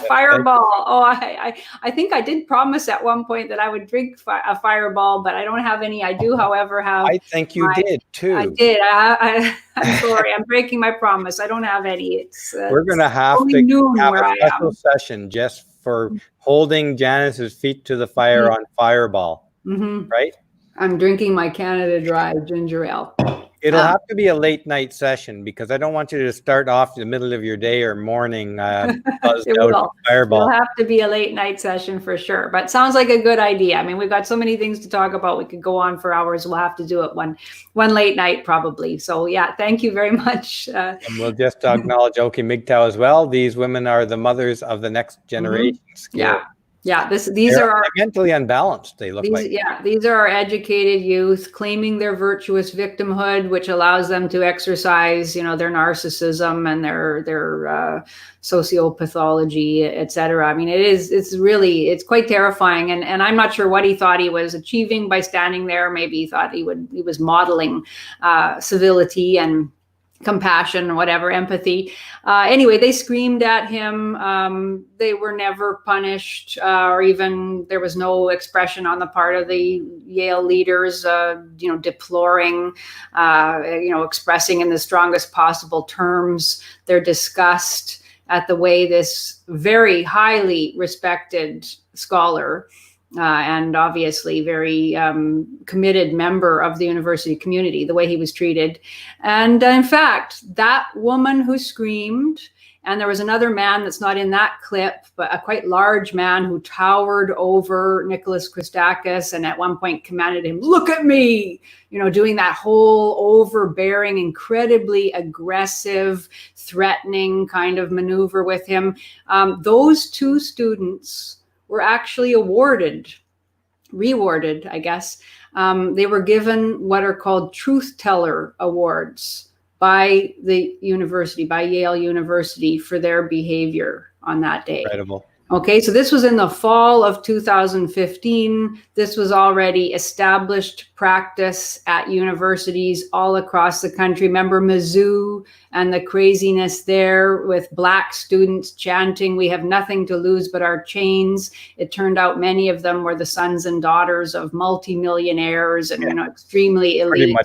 Fireball. Oh, I think I did promise at one point that I would drink a Fireball, but I don't have any. I do, however, have. I think you did too. I did. I'm sorry. I'm breaking my promise. I don't have any. It's we're going to have to have a special session just for holding Janice's feet to the fire on Fireball. Mm-hmm. Right? I'm drinking my Canada Dry ginger ale. It'll have to be a late night session because I don't want you to start off in the middle of your day or morning buzzed out Fireball. It'll have to be a late night session for sure, but sounds like a good idea. I mean, we've got so many things to talk about. We could go on for hours. We'll have to do it one late night probably. So yeah, thank you very much. And we'll just acknowledge Oki Migtau as well. These women are the mothers of the next generation. Mm-hmm. Yeah. Yeah, these are our mentally unbalanced. They look like. Yeah, these are our educated youth claiming their virtuous victimhood, which allows them to exercise, you know, their narcissism and their sociopathology, etc. I mean, it's quite terrifying, and I'm not sure what he thought he was achieving by standing there. Maybe he thought he was modeling civility and compassion, whatever, empathy. Anyway, they screamed at him. They were never punished, or even there was no expression on the part of the Yale leaders, deploring, expressing in the strongest possible terms their disgust at the way this very highly respected scholar and obviously very committed member of the university community, the way he was treated. And in fact, that woman who screamed, and there was another man that's not in that clip, but a quite large man who towered over Nicholas Christakis and at one point commanded him, "Look at me," doing that whole overbearing, incredibly aggressive, threatening kind of maneuver with him. Those two students were actually rewarded, I guess. They were given what are called truth teller awards by the university, by Yale University, for their behavior on that day. Incredible. Okay, so this was in the fall of 2015. This was already established practice at universities all across the country. Remember Mizzou and the craziness there with Black students chanting, "We have nothing to lose but our chains." It turned out many of them were the sons and daughters of multimillionaires and extremely elite.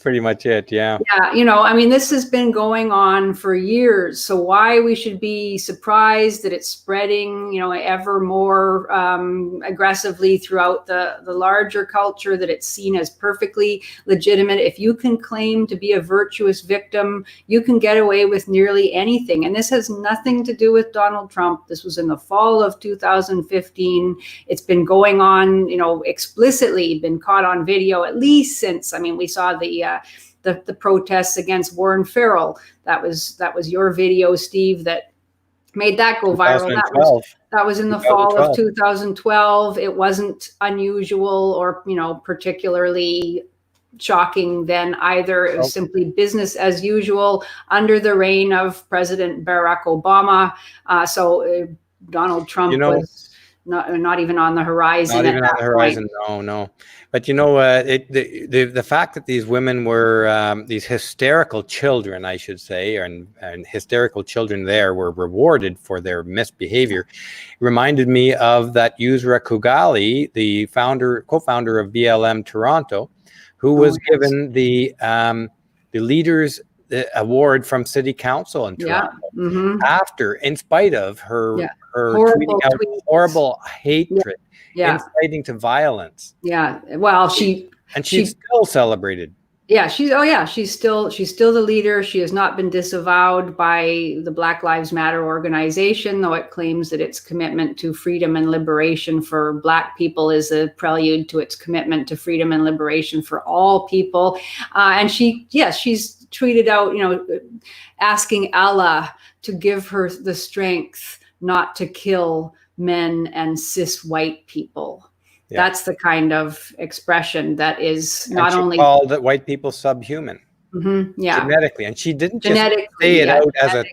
Pretty much it, yeah. Yeah, this has been going on for years. So why we should be surprised that it's spreading, ever more aggressively throughout the larger culture, that it's seen as perfectly legitimate. If you can claim to be a virtuous victim, you can get away with nearly anything. And this has nothing to do with Donald Trump. This was in the fall of 2015. It's been going on, explicitly been caught on video at least since, we saw the protests against Warren Farrell. That was your video, Steve, that made that go viral. That was in the fall of 2012. It wasn't unusual or particularly shocking then either. It was simply business as usual under the reign of President Barack Obama. So Donald Trump was not even on the horizon. Not even on the horizon. No. But the fact that these women were these hysterical children, I should say, and hysterical children there were rewarded for their misbehavior, reminded me of that Yusra Kugali, the co-founder of BLM Toronto, who was given the leaders award from City Council in Toronto after, in spite of her tweeting out horrible hatred, inciting to violence. Yeah, well, she's still celebrated. Yeah, she's still the leader. She has not been disavowed by the Black Lives Matter organization, though it claims that its commitment to freedom and liberation for Black people is a prelude to its commitment to freedom and liberation for all people. And she's tweeted out, asking Allah to give her the strength not to kill men and cis white people. Yeah. That's the kind of expression that is not only called white people subhuman. Genetically, and she didn't just say it out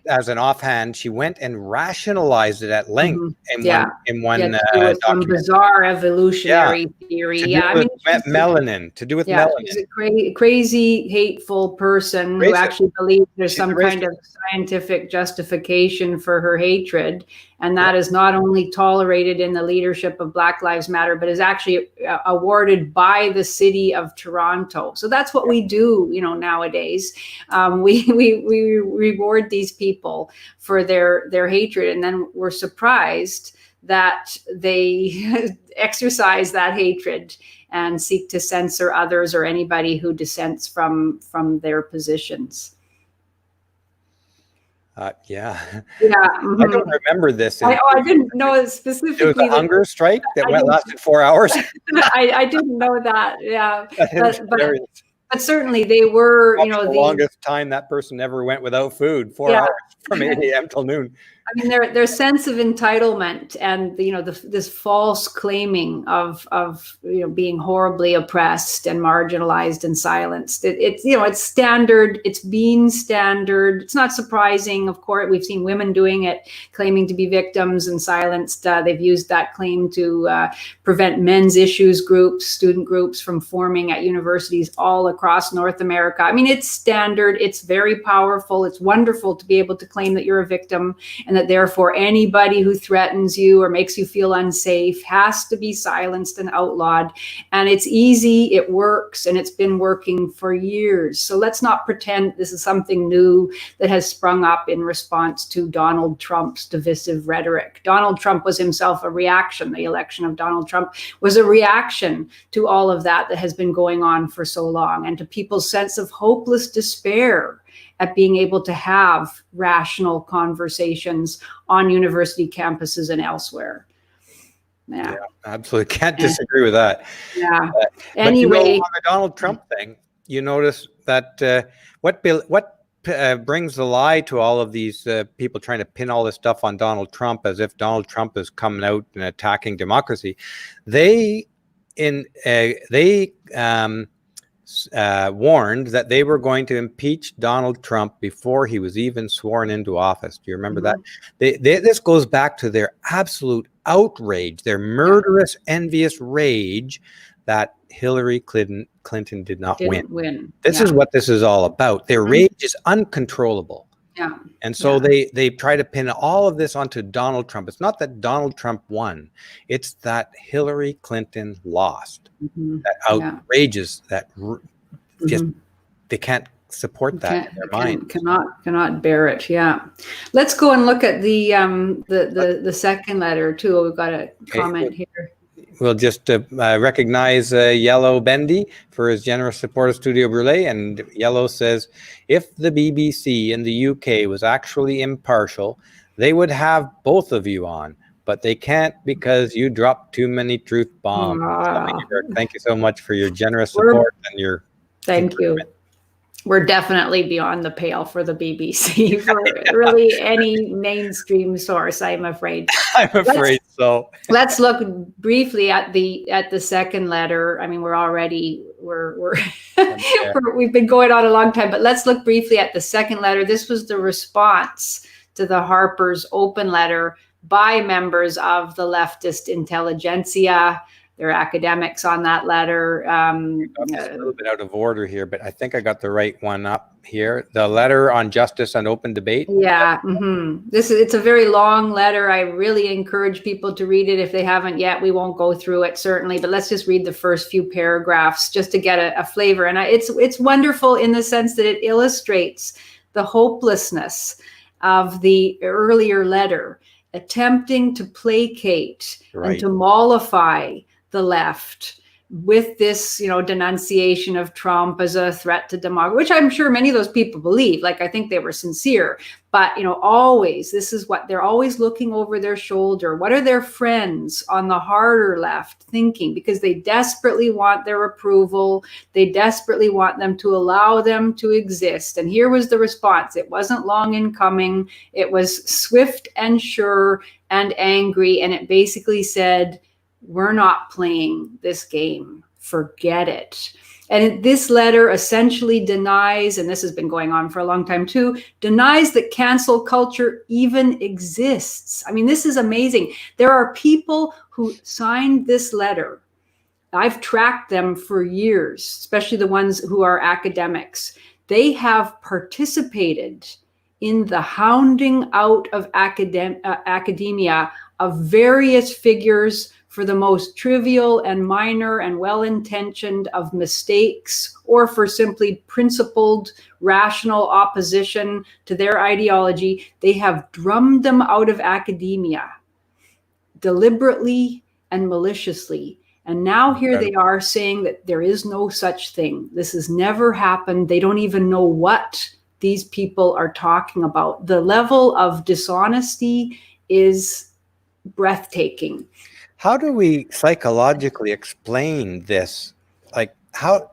as an offhand. She went and rationalized it at length in one document. Some bizarre evolutionary theory. Melanin, to do with melanin. She's a crazy, hateful person who actually believes there's some kind of scientific justification for her hatred. And that is not only tolerated in the leadership of Black Lives Matter, but is actually awarded by the city of Toronto. So that's what we do, nowadays. We reward these people for their hatred, and then we're surprised that they exercise that hatred and seek to censor others or anybody who dissents from their positions. I don't remember this. I didn't know specifically. It was a hunger strike that lasted 4 hours. I didn't know that. Yeah, but certainly they were. The longest time that person ever went without food, 4 hours from 8 a.m. till noon. Their sense of entitlement and this false claiming of being horribly oppressed and marginalized and silenced. It's standard. It's been standard. It's not surprising. Of course, we've seen women doing it, claiming to be victims and silenced. They've used that claim to prevent men's issues groups, student groups from forming at universities all across North America. It's standard. It's very powerful. It's wonderful to be able to claim that you're a victim and and that therefore anybody who threatens you or makes you feel unsafe has to be silenced and outlawed. And it's easy, it works, and it's been working for years. So let's not pretend this is something new that has sprung up in response to Donald Trump's divisive rhetoric. Donald Trump was himself a reaction. The election of Donald Trump was a reaction to all of that has been going on for so long, and to people's sense of hopeless despair at being able to have rational conversations on university campuses and elsewhere. Yeah, absolutely. Can't disagree with that. Yeah. Anyway, on the Donald Trump thing, you notice that what brings the lie to all of these people trying to pin all this stuff on Donald Trump as if Donald Trump is coming out and attacking democracy. They warned that they were going to impeach Donald Trump before he was even sworn into office. Do you remember that? This goes back to their absolute outrage, their murderous, envious rage that Hillary Clinton did not win. This is what this is all about. Their rage is uncontrollable. Yeah. And so they try to pin all of this onto Donald Trump. It's not that Donald Trump won. It's that Hillary Clinton lost. That outrageous, that just they can't support that in their mind. Cannot bear it. Yeah. Let's go and look at the second letter too. We've got a comment here. We'll just recognize Yellow Bendy for his generous support of Studio Brûlé. And Yellow says, if the BBC in the UK was actually impartial, they would have both of you on. But they can't because you dropped too many truth bombs. Thank you so much for your generous support and your Thank you. We're definitely beyond the pale for the BBC for really any mainstream source, I'm afraid. I'm afraid so. Let's look briefly at the second letter. I mean, we've been going on a long time, but let's look briefly at the second letter. This was the response to the Harper's open letter by members of the leftist intelligentsia. There are academics on that letter. It's a little bit out of order here, but I think I got the right one up here. The letter on justice and open debate. Yeah, it's a very long letter. I really encourage people to read it if they haven't yet. We won't go through it certainly, but let's just read the first few paragraphs just to get a flavor. And it's wonderful in the sense that it illustrates the hopelessness of the earlier letter, attempting to placate and to mollify the left with this, denunciation of Trump as a threat to democracy, which I'm sure many of those people believe. Like, I think they were sincere, but always, this is what they're always looking over their shoulder. What are their friends on the harder left thinking? Because they desperately want their approval. They desperately want them to allow them to exist. And here was the response. It wasn't long in coming. It was swift and sure and angry. And it basically said, we're not playing this game. Forget it. And this letter essentially denies, and this has been going on for a long time too, denies that cancel culture even exists. I mean, this is amazing. There are people who signed this letter. I've tracked them for years, especially the ones who are academics. They have participated in the hounding out of academia of various figures for the most trivial and minor and well-intentioned of mistakes, or for simply principled, rational opposition to their ideology. They have drummed them out of academia deliberately and maliciously. And now here they are saying that there is no such thing. This has never happened. They don't even know what these people are talking about. The level of dishonesty is breathtaking. How do we psychologically explain this? Like, how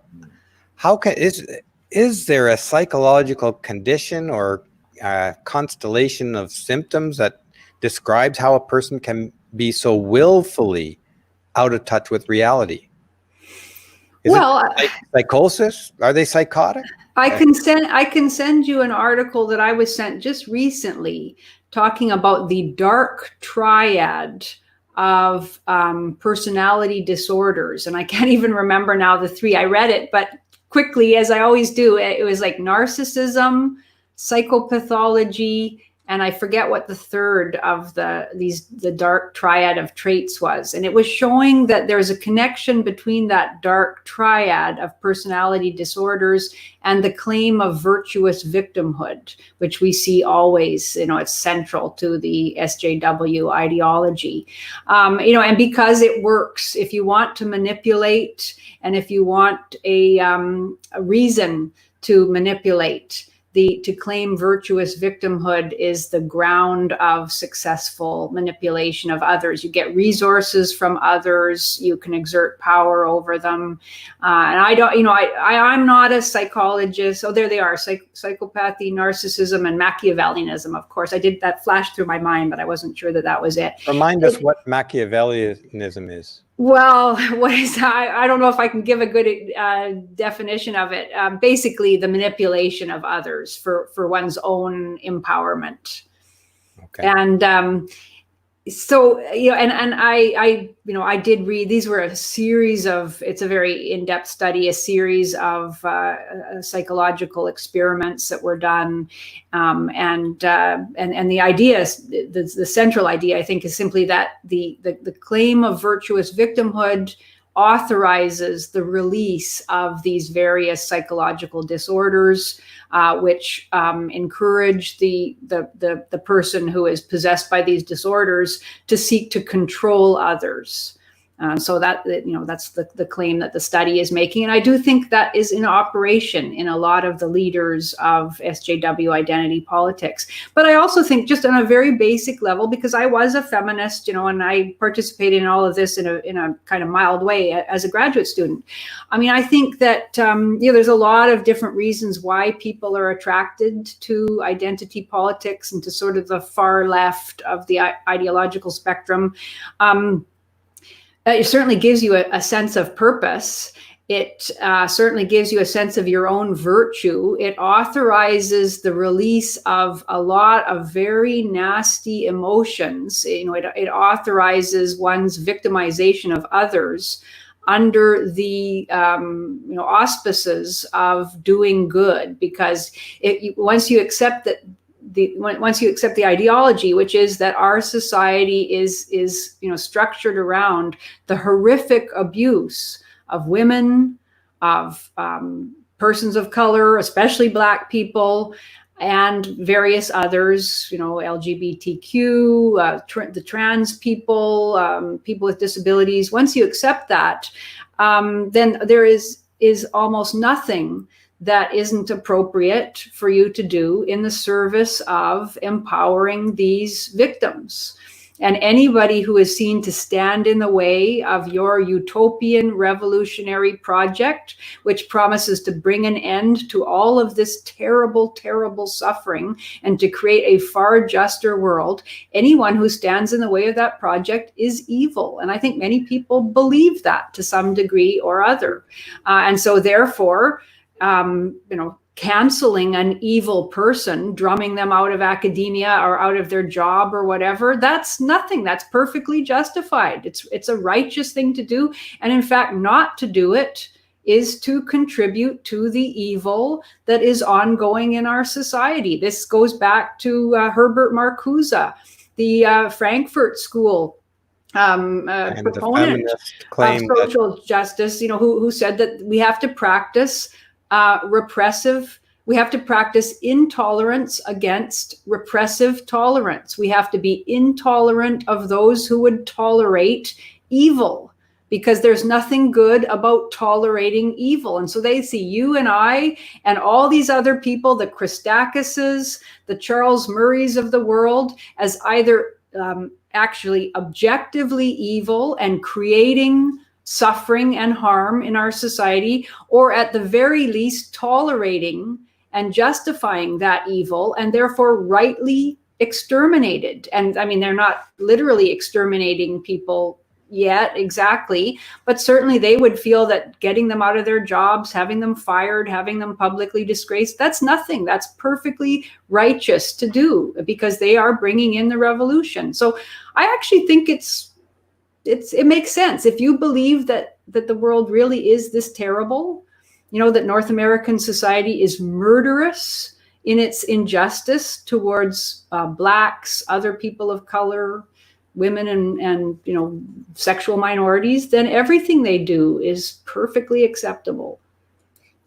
can is there a psychological condition or a constellation of symptoms that describes how a person can be so willfully out of touch with reality? Is it psychosis? Are they psychotic? I can send you an article that I was sent just recently talking about the dark triad of personality disorders. And I can't even remember now the three. I read it, but quickly, as I always do, it was like narcissism, psychopathology, and I forget what the third of the dark triad of traits was. And it was showing that there's a connection between that dark triad of personality disorders and the claim of virtuous victimhood, which we see always, it's central to the SJW ideology. And because it works, if you want to manipulate and if you want a reason to manipulate, to claim virtuous victimhood is the ground of successful manipulation of others. You get resources from others, you can exert power over them. And I'm not a psychologist. Oh, there they are, psychopathy, narcissism, and Machiavellianism, of course. I did that flash through my mind, but I wasn't sure that was it. Remind us what Machiavellianism is. Well, I don't know if I can give a good definition of it. Basically, the manipulation of others for one's own empowerment. Okay. And so, I did read, these were a series of, it's a very in-depth study, a series of psychological experiments that were done. And the idea, the central idea, I think, is simply that the claim of virtuous victimhood authorizes the release of these various psychological disorders, which encourage the person who is possessed by these disorders to seek to control others. So that's the claim that the study is making. And I do think that is in operation in a lot of the leaders of SJW identity politics. But I also think, just on a very basic level, because I was a feminist, and I participated in all of this in a kind of mild way as a graduate student. I mean, I think that there's a lot of different reasons why people are attracted to identity politics and to sort of the far left of the ideological spectrum. It certainly gives you a sense of purpose. It certainly gives you a sense of your own virtue. It authorizes the release of a lot of very nasty emotions. It authorizes one's victimization of others under the auspices of doing good, because once you accept that. Once you accept the ideology, which is that our society is structured around the horrific abuse of women, of persons of color, especially Black people, and various others, LGBTQ, the trans people, people with disabilities. Once you accept that, then there is almost nothing that isn't appropriate for you to do in the service of empowering these victims. And anybody who is seen to stand in the way of your utopian revolutionary project, which promises to bring an end to all of this terrible, terrible suffering and to create a far juster world, anyone who stands in the way of that project is evil. And I think many people believe that to some degree or other. And so therefore, canceling an evil person, drumming them out of academia or out of their job or whatever, that's nothing. That's perfectly justified. It's a righteous thing to do. And in fact, not to do it is to contribute to the evil that is ongoing in our society. This goes back to Herbert Marcuse, the Frankfurt School proponent of social justice, who said that we have to practice we have to practice intolerance against repressive tolerance. We have to be intolerant of those who would tolerate evil, because there's nothing good about tolerating evil. And so they see you and I and all these other people, the Christakises, the Charles Murrays of the world, as either actually objectively evil and creating suffering and harm in our society, or at the very least tolerating and justifying that evil, and therefore rightly exterminated. And I mean, they're not literally exterminating people yet exactly, but certainly they would feel that getting them out of their jobs, having them fired, having them publicly disgraced, that's nothing. That's perfectly righteous to do, because they are bringing in the revolution. So I actually think it makes sense. If you believe that the world really is this terrible, that North American society is murderous, in its injustice towards Blacks, other people of color, women, and sexual minorities, then everything they do is perfectly acceptable.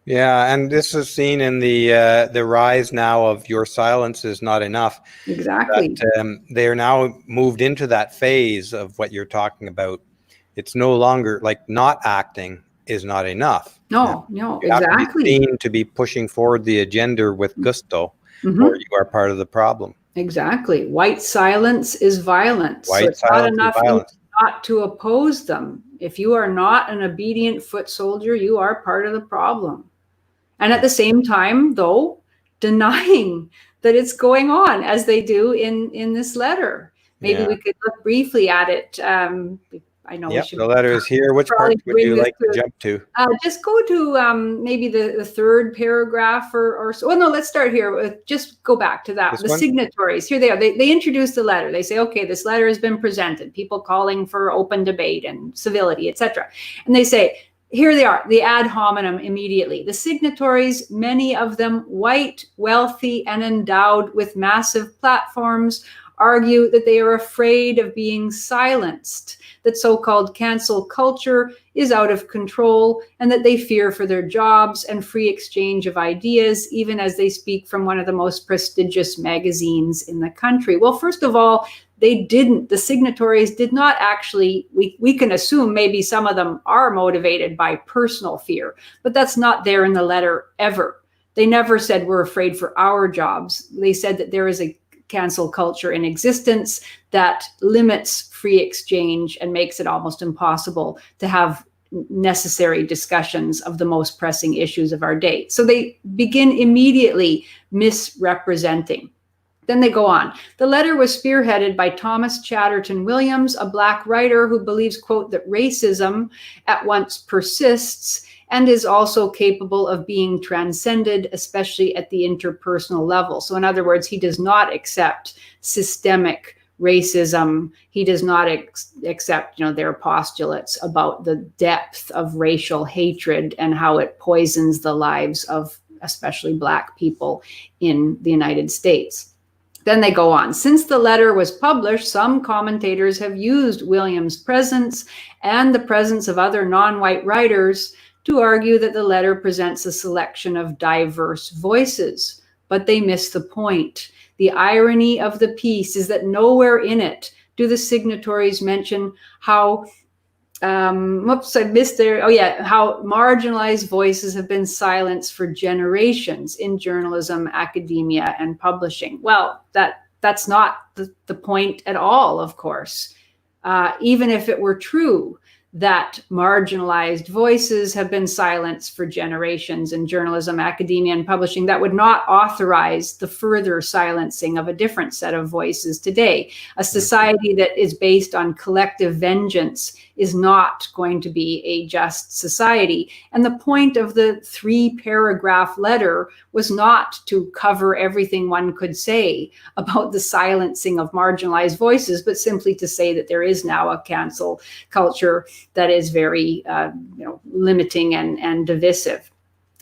Yeah, and this is seen in the rise now of your silence is not enough. Exactly. That, they are now moved into that phase of what you're talking about. It's no longer like not acting is not enough. No, You have exactly. to be seen to be pushing forward the agenda with gusto, Mhm. or you are part of the problem. Exactly. White silence is violence. White So it's not silence is enough violence. not to oppose them. If you are not an obedient foot soldier, you are part of the problem. And at the same time, though, denying that it's going on, as they do in this letter. Maybe Yeah. we could look briefly at it. I know we Yep, should the letter is here. Which probably part would bring you this like to jump to? just go to maybe the third paragraph or so. Well, no, let's start here. Just go back to that. This The one? signatories, here they are. They introduce the letter. They say, okay, this letter has been presented, people calling for open debate and civility, etc. And they say, here they are, the ad hominem immediately. The signatories, many of them white, wealthy, and endowed with massive platforms, argue that they are afraid of being silenced, that so-called cancel culture is out of control, and that they fear for their jobs and free exchange of ideas, even as they speak from one of the most prestigious magazines in the country. Well, first of all, the signatories did not actually, we can assume maybe some of them are motivated by personal fear, but that's not there in the letter ever. They never said we're afraid for our jobs. They said that there is a cancel culture in existence that limits free exchange and makes it almost impossible to have necessary discussions of the most pressing issues of our day. So they begin immediately misrepresenting. Then they go on. The letter was spearheaded by Thomas Chatterton Williams, a Black writer who believes, quote, that racism at once persists and is also capable of being transcended, especially at the interpersonal level. So in other words, he does not accept systemic racism. He does not accept, their postulates about the depth of racial hatred and how it poisons the lives of especially Black people in the United States. Then they go on. Since the letter was published, some commentators have used Williams' presence and the presence of other non-white writers to argue that the letter presents a selection of diverse voices, but they miss the point. The irony of the piece is that nowhere in it do the signatories mention how how marginalized voices have been silenced for generations in journalism, academia, and publishing. Well, that's not the point at all, of course. Even if it were true that marginalized voices have been silenced for generations in journalism, academia, and publishing, that would not authorize the further silencing of a different set of voices today. A society that is based on collective vengeance is not going to be a just society. And the point of the 3-paragraph letter was not to cover everything one could say about the silencing of marginalized voices, but simply to say that there is now a cancel culture that is very limiting and divisive.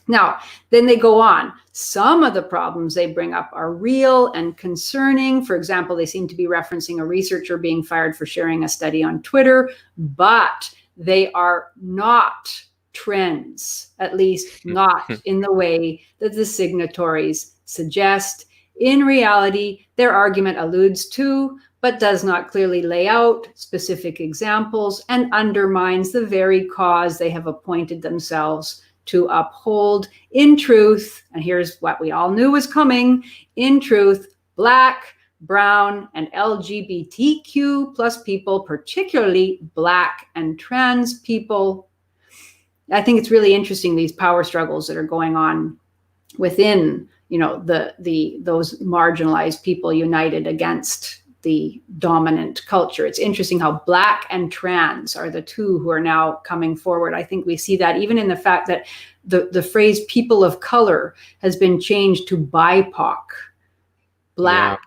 Now, then they go on. Some of the problems they bring up are real and concerning. For example, they seem to be referencing a researcher being fired for sharing a study on Twitter, but they are not trends, at least not in the way that the signatories suggest. In reality, their argument alludes to, but does not clearly lay out specific examples and undermines the very cause they have appointed themselves to uphold. In truth, and here's what we all knew was coming, in truth, Black, brown, and LGBTQ plus people, particularly Black and trans people. I think it's really interesting, these power struggles that are going on within, those marginalized people united against the dominant culture. It's interesting how Black and trans are the two who are now coming forward. I think we see that even in the fact that the phrase people of color has been changed to BIPOC, Black,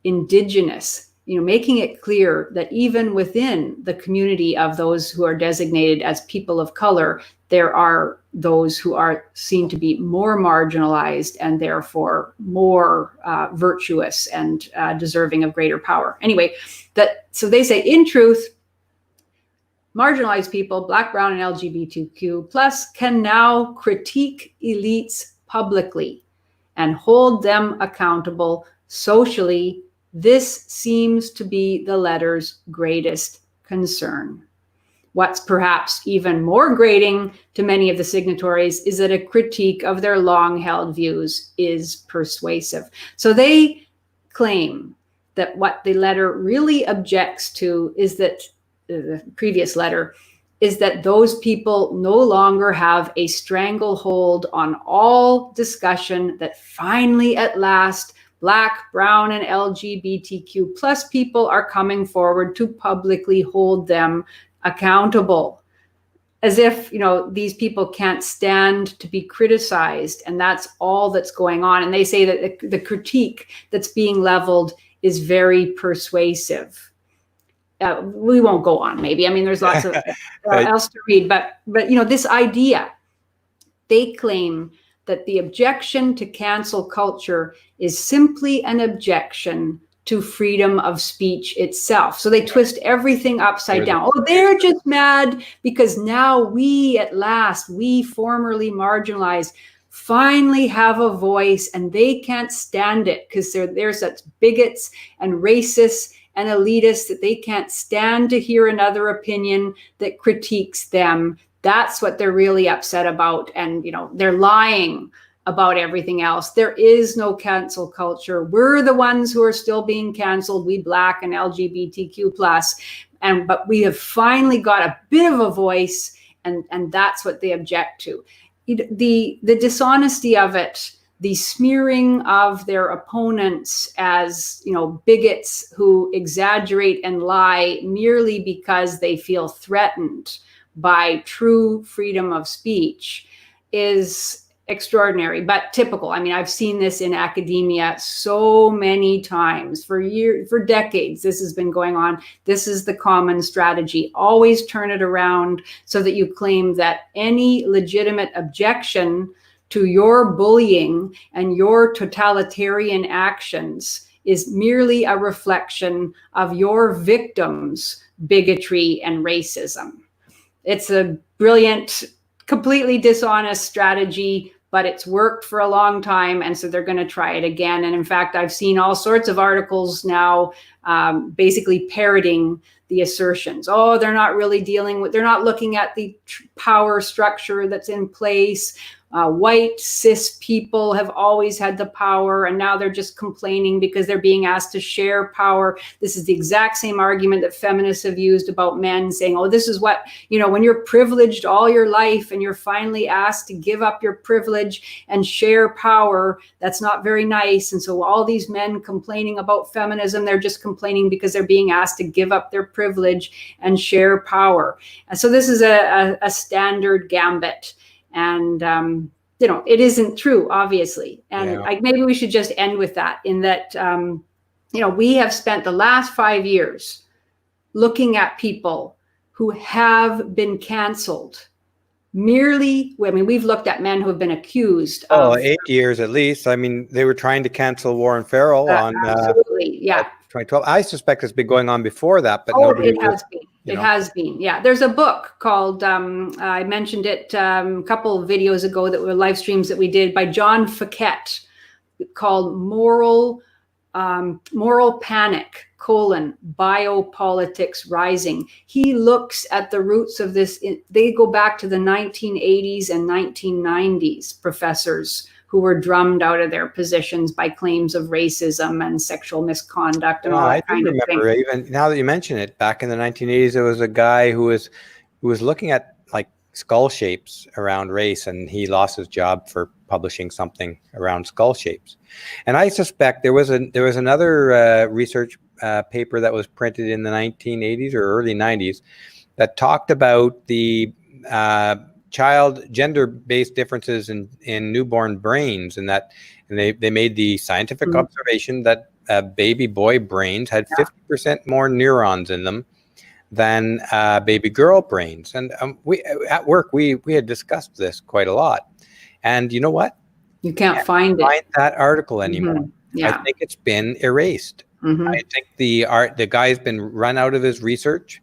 Indigenous, making it clear that even within the community of those who are designated as people of color, there are those who are seen to be more marginalized and therefore more virtuous and deserving of greater power. Anyway, so they say, in truth, marginalized people, Black, Brown, and LGBTQ plus, can now critique elites publicly and hold them accountable socially. This seems to be the letter's greatest concern. What's perhaps even more grating to many of the signatories is that a critique of their long-held views is persuasive. So they claim that what the letter really objects to is that the previous letter is that those people no longer have a stranglehold on all discussion, that finally at last Black, Brown, and LGBTQ plus people are coming forward to publicly hold them accountable, as if, you know, these people can't stand to be criticized, and that's all that's going on. And they say that the critique that's being leveled is very persuasive. We won't go on, maybe. I mean, there's lots of else to read, but you know, this idea, they claim that the objection to cancel culture is simply an objection to freedom of speech itself. So they twist everything upside down. Oh, they're just mad because now we, at last, we formerly marginalized, finally have a voice, and they can't stand it because they're such bigots and racists and elitists that they can't stand to hear another opinion that critiques them. That's what they're really upset about. And, you know, they're lying about everything else. There is no cancel culture. We're the ones who are still being canceled, we Black and LGBTQ plus. But we have finally got a bit of a voice, and that's what they object to. The dishonesty of it, the smearing of their opponents as, you know, bigots who exaggerate and lie merely because they feel threatened by true freedom of speech, is extraordinary, but typical. I mean, I've seen this in academia so many times for years, for decades. This has been going on. This is the common strategy. Always turn it around so that you claim that any legitimate objection to your bullying and your totalitarian actions is merely a reflection of your victims' bigotry and racism. It's a brilliant, completely dishonest strategy, but it's worked for a long time, and so they're going to try it again. And in fact, I've seen all sorts of articles now basically parroting the assertions. Oh, they're not really they're not looking at the power structure that's in place. White cis people have always had the power, and now they're just complaining because they're being asked to share power. This is the exact same argument that feminists have used about men, saying, oh, this is what, you know, when you're privileged all your life and you're finally asked to give up your privilege and share power, that's not very nice. And so all these men complaining about feminism, they're just complaining because they're being asked to give up their privilege and share power. And so this is a standard gambit. And, you know, it isn't true, obviously. And maybe we should just end with that, in that, you know, we have spent the last 5 years looking at people who have been canceled merely, I mean, we've looked at men who have been accused of 8 years at least. I mean, they were trying to cancel Warren Farrell on absolutely, 2012. I suspect it's been going on before that, but it has been. It has been, yeah. There's a book called, I mentioned it a couple of videos ago that were live streams that we did, by John Fouquet, called Moral Panic, Biopolitics Rising. He looks at the roots of this. They go back to the 1980s and 1990s, professors who were drummed out of their positions by claims of racism and sexual misconduct and all that kind of thing. Even now that you mention it, back in the 1980s, there was a guy who was looking at like skull shapes around race, and he lost his job for publishing something around skull shapes. And I suspect there was another research paper that was printed in the 1980s or early 90s that talked about the gender-based differences in newborn brains, and they made the scientific observation that baby boy brains had 50% more neurons in them than baby girl brains. And we at work, we had discussed this quite a lot. And you know what? You can't find it. That article anymore. Mm-hmm. Yeah. I think it's been erased. Mm-hmm. I think the guy's been run out of his research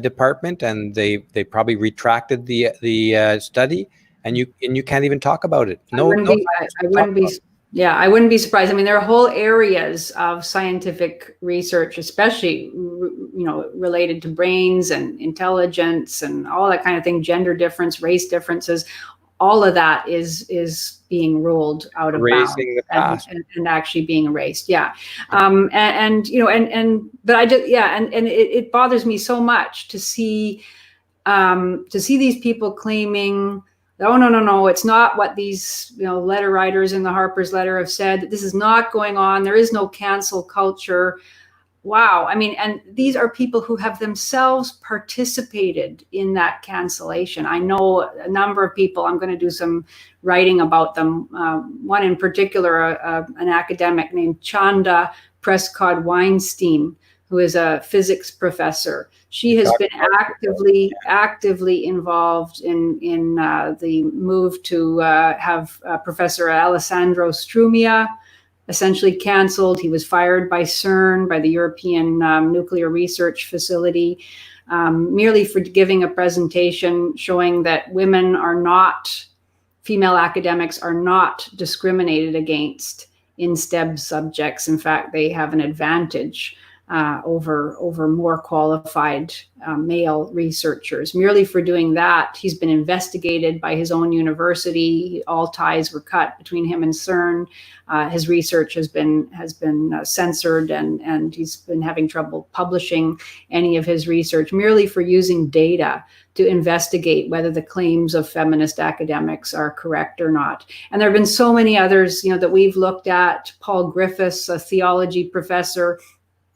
department, and they probably retracted the study, and you can't even talk about it. I wouldn't be surprised. I mean, there are whole areas of scientific research, especially related to brains and intelligence and all that kind of thing, gender difference, race differences. All of that is being ruled out of bounds and actually being erased. Yeah. But it bothers me so much to see these people claiming, oh, no, it's not what these, letter writers in the Harper's letter have said, that this is not going on. There is no cancel culture. Wow. I mean, and these are people who have themselves participated in that cancellation. I know a number of people. I'm going to do some writing about them. One in particular, an academic named Chanda Prescott-Weinstein, who is a physics professor. She has been actively involved in the move to have Professor Alessandro Strumia essentially canceled. He was fired by CERN, by the European Nuclear Research Facility, merely for giving a presentation showing that female academics are not discriminated against in STEM subjects. In fact, they have an advantage over more qualified male researchers. Merely for doing that, he's been investigated by his own university. All ties were cut between him and CERN. His research has been censored, and he's been having trouble publishing any of his research, merely for using data to investigate whether the claims of feminist academics are correct or not. And there have been so many others, that we've looked at. Paul Griffiths, a theology professor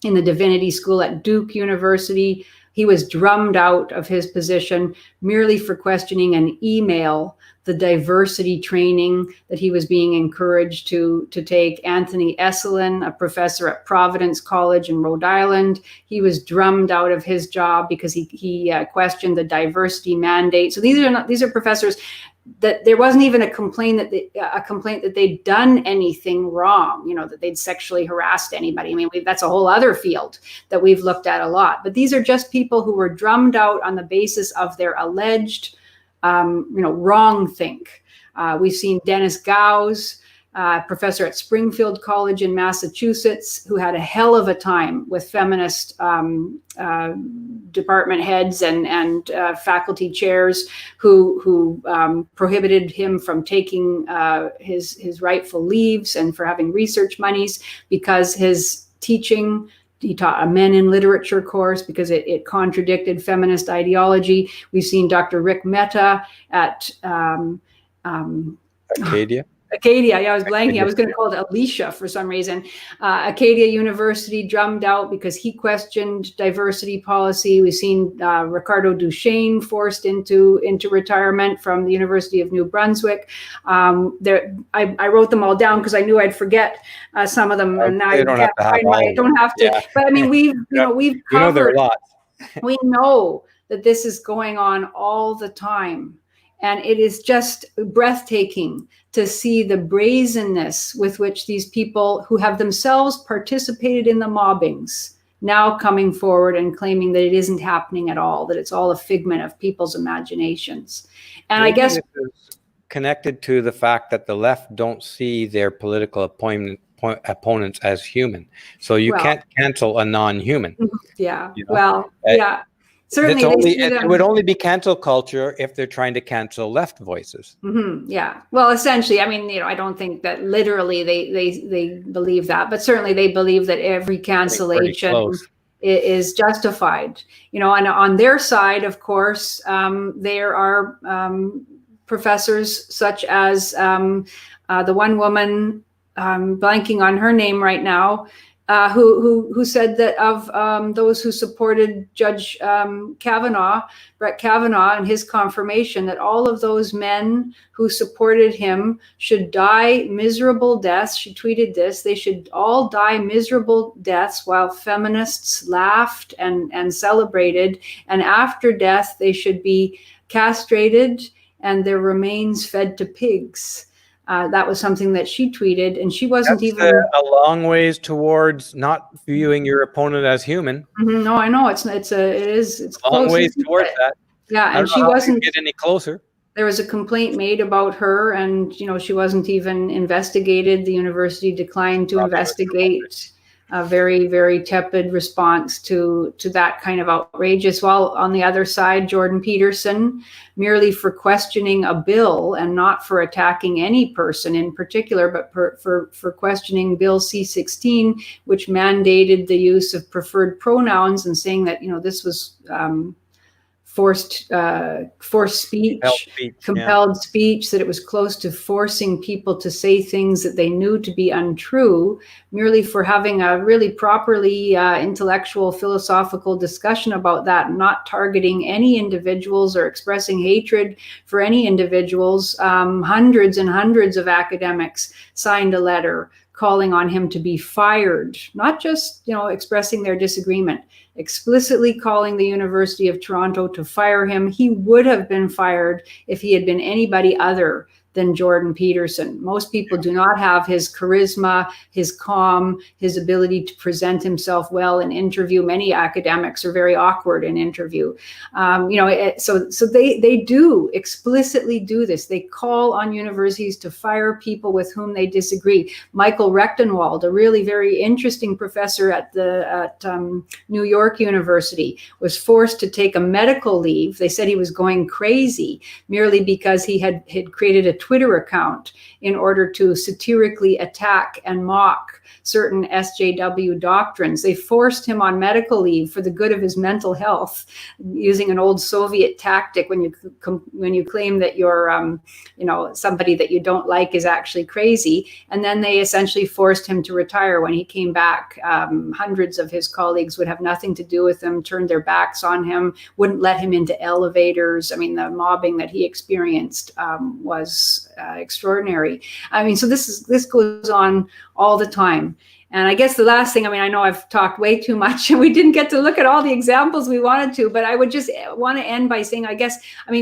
in the Divinity School at Duke University, he was drummed out of his position merely for questioning an email, the diversity training that he was being encouraged to take. Anthony Esselin, a professor at Providence College in Rhode Island, he was drummed out of his job because he questioned the diversity mandate. So these are professors that there wasn't even a complaint that they'd done anything wrong, that they'd sexually harassed anybody. I mean, that's a whole other field that we've looked at a lot. But these are just people who were drummed out on the basis of their alleged, wrong think. We've seen Dennis Gowes, professor at Springfield College in Massachusetts, who had a hell of a time with feminist department heads and faculty chairs who prohibited him from taking his rightful leaves and for having research monies because his teaching. He taught a Men in Literature course because it contradicted feminist ideology. We've seen Dr. Rick Mehta at Acadia, yeah, I was blanking. I was going to call it Alicia for some reason. Acadia University drummed out because he questioned diversity policy. We've seen Ricardo Duchesne forced into retirement from the University of New Brunswick. I wrote them all down because I knew I'd forget some of them, and now I don't have to. Yeah. But I mean, we've covered. There are lots. We know that this is going on all the time. And it is just breathtaking to see the brazenness with which these people who have themselves participated in the mobbings now coming forward and claiming that it isn't happening at all, that it's all a figment of people's imaginations. And maybe I guess it's connected to the fact that the left don't see their political opponents as human. So you can't cancel a non-human. Yeah. Yeah. Certainly, it would only be cancel culture if they're trying to cancel left voices. Mm-hmm, yeah. Well, essentially, I mean, I don't think that literally they believe that, but certainly they believe that every cancellation is justified. And on their side, of course, there are professors such as the one woman, blanking on her name right now, who said that of those who supported Judge Brett Kavanaugh, and his confirmation, that all of those men who supported him should die miserable deaths. She tweeted this: they should all die miserable deaths while feminists laughed and celebrated, and after death they should be castrated and their remains fed to pigs. That was something that she tweeted, and she wasn't That's even a long ways towards not viewing your opponent as human. No, I know it's a Long close, ways towards that. Yeah, and she wasn't get any closer. There was a complaint made about her, and she wasn't even investigated. The university declined to investigate. A very, very tepid response to that kind of outrageous. While on the other side, Jordan Peterson, merely for questioning a bill and not for attacking any person in particular, but for questioning Bill C-16, which mandated the use of preferred pronouns, and saying that this was forced speech, compelled speech, that it was close to forcing people to say things that they knew to be untrue, merely for having a really properly intellectual, philosophical discussion about that, not targeting any individuals or expressing hatred for any individuals. Hundreds and hundreds of academics signed a letter calling on him to be fired, not just, expressing their disagreement, explicitly calling the University of Toronto to fire him. He would have been fired if he had been anybody other than Jordan Peterson. Most people do not have his charisma, his calm, his ability to present himself well in interview. Many academics are very awkward in interview. So they do explicitly do this. They call on universities to fire people with whom they disagree. Michel Recktenwald, a really very interesting professor at New York University, was forced to take a medical leave. They said he was going crazy merely because he had created a Twitter account in order to satirically attack and mock certain SJW doctrines. They forced him on medical leave for the good of his mental health, using an old Soviet tactic when you claim that you're somebody that you don't like is actually crazy. And then they essentially forced him to retire. When he came back, hundreds of his colleagues would have nothing to do with him, turned their backs on him, wouldn't let him into elevators. I mean, the mobbing that he experienced was extraordinary. I mean, so this goes on all the time. And I guess the last thing, I know I've talked way too much and we didn't get to look at all the examples we wanted to, but I would just want to end by saying,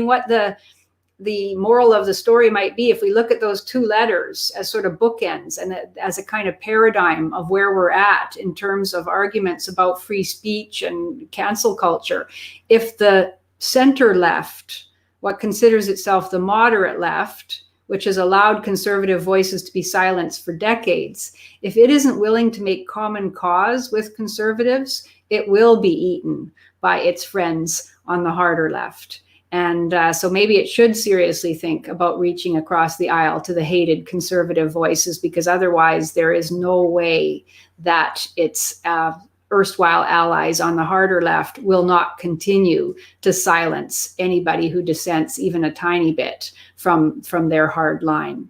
what the moral of the story might be, if we look at those two letters as sort of bookends and as a kind of paradigm of where we're at in terms of arguments about free speech and cancel culture. If the center left, what considers itself the moderate left, which has allowed conservative voices to be silenced for decades, if it isn't willing to make common cause with conservatives, it will be eaten by its friends on the harder left. And so maybe it should seriously think about reaching across the aisle to the hated conservative voices, because otherwise there is no way that its erstwhile allies on the harder left will not continue to silence anybody who dissents even a tiny bit from their hard line.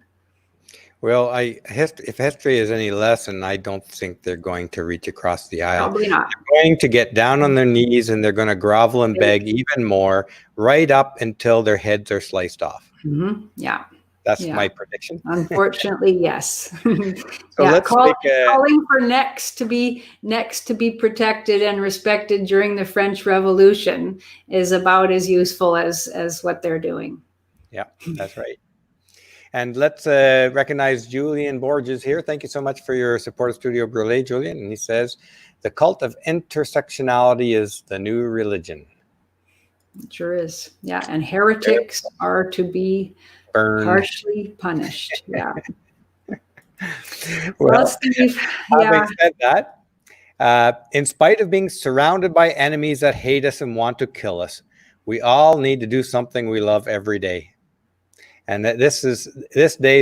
Well, if history is any lesson, I don't think they're going to reach across the aisle. Probably not. They're going to get down on their knees and they're going to grovel and beg even more, right up until their heads are sliced off. Mm-hmm. Yeah. That's my prediction. Unfortunately, yes. So let's calling for necks to be protected and respected during the French Revolution is about as useful as what they're doing. Yeah, that's right. And let's recognize Julian Borges here. Thank you so much for your support of Studio Brule, Julian. And he says, the cult of intersectionality is the new religion. It sure is. Yeah, and heretics are to be burned, harshly punished. Yeah. Well, Steve, having said that, in spite of being surrounded by enemies that hate us and want to kill us, we all need to do something we love every day. And that this day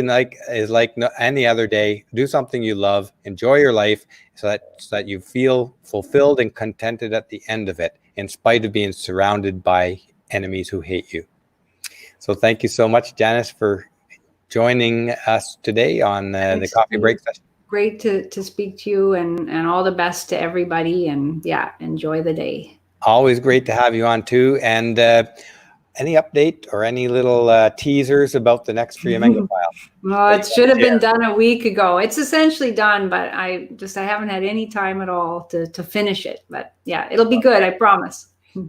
is like any other day. Do something you love, enjoy your life, so that you feel fulfilled and contented at the end of it, in spite of being surrounded by enemies who hate you. So thank you so much, Janice, for joining us today on the coffee break session. great to speak to you, and all the best to everybody. And yeah, enjoy the day. Always great to have you on too. And any update or any little teasers about the next Free Amenga file? Well, it should have been done a week ago. It's essentially done, but I haven't had any time at all to finish it. But yeah, it'll be good, I promise.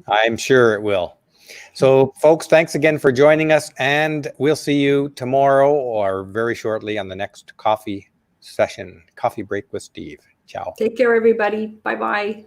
I'm sure it will. So folks, thanks again for joining us, and we'll see you tomorrow or very shortly on the next coffee session, Coffee Break with Steve. Ciao. Take care, everybody. Bye-bye.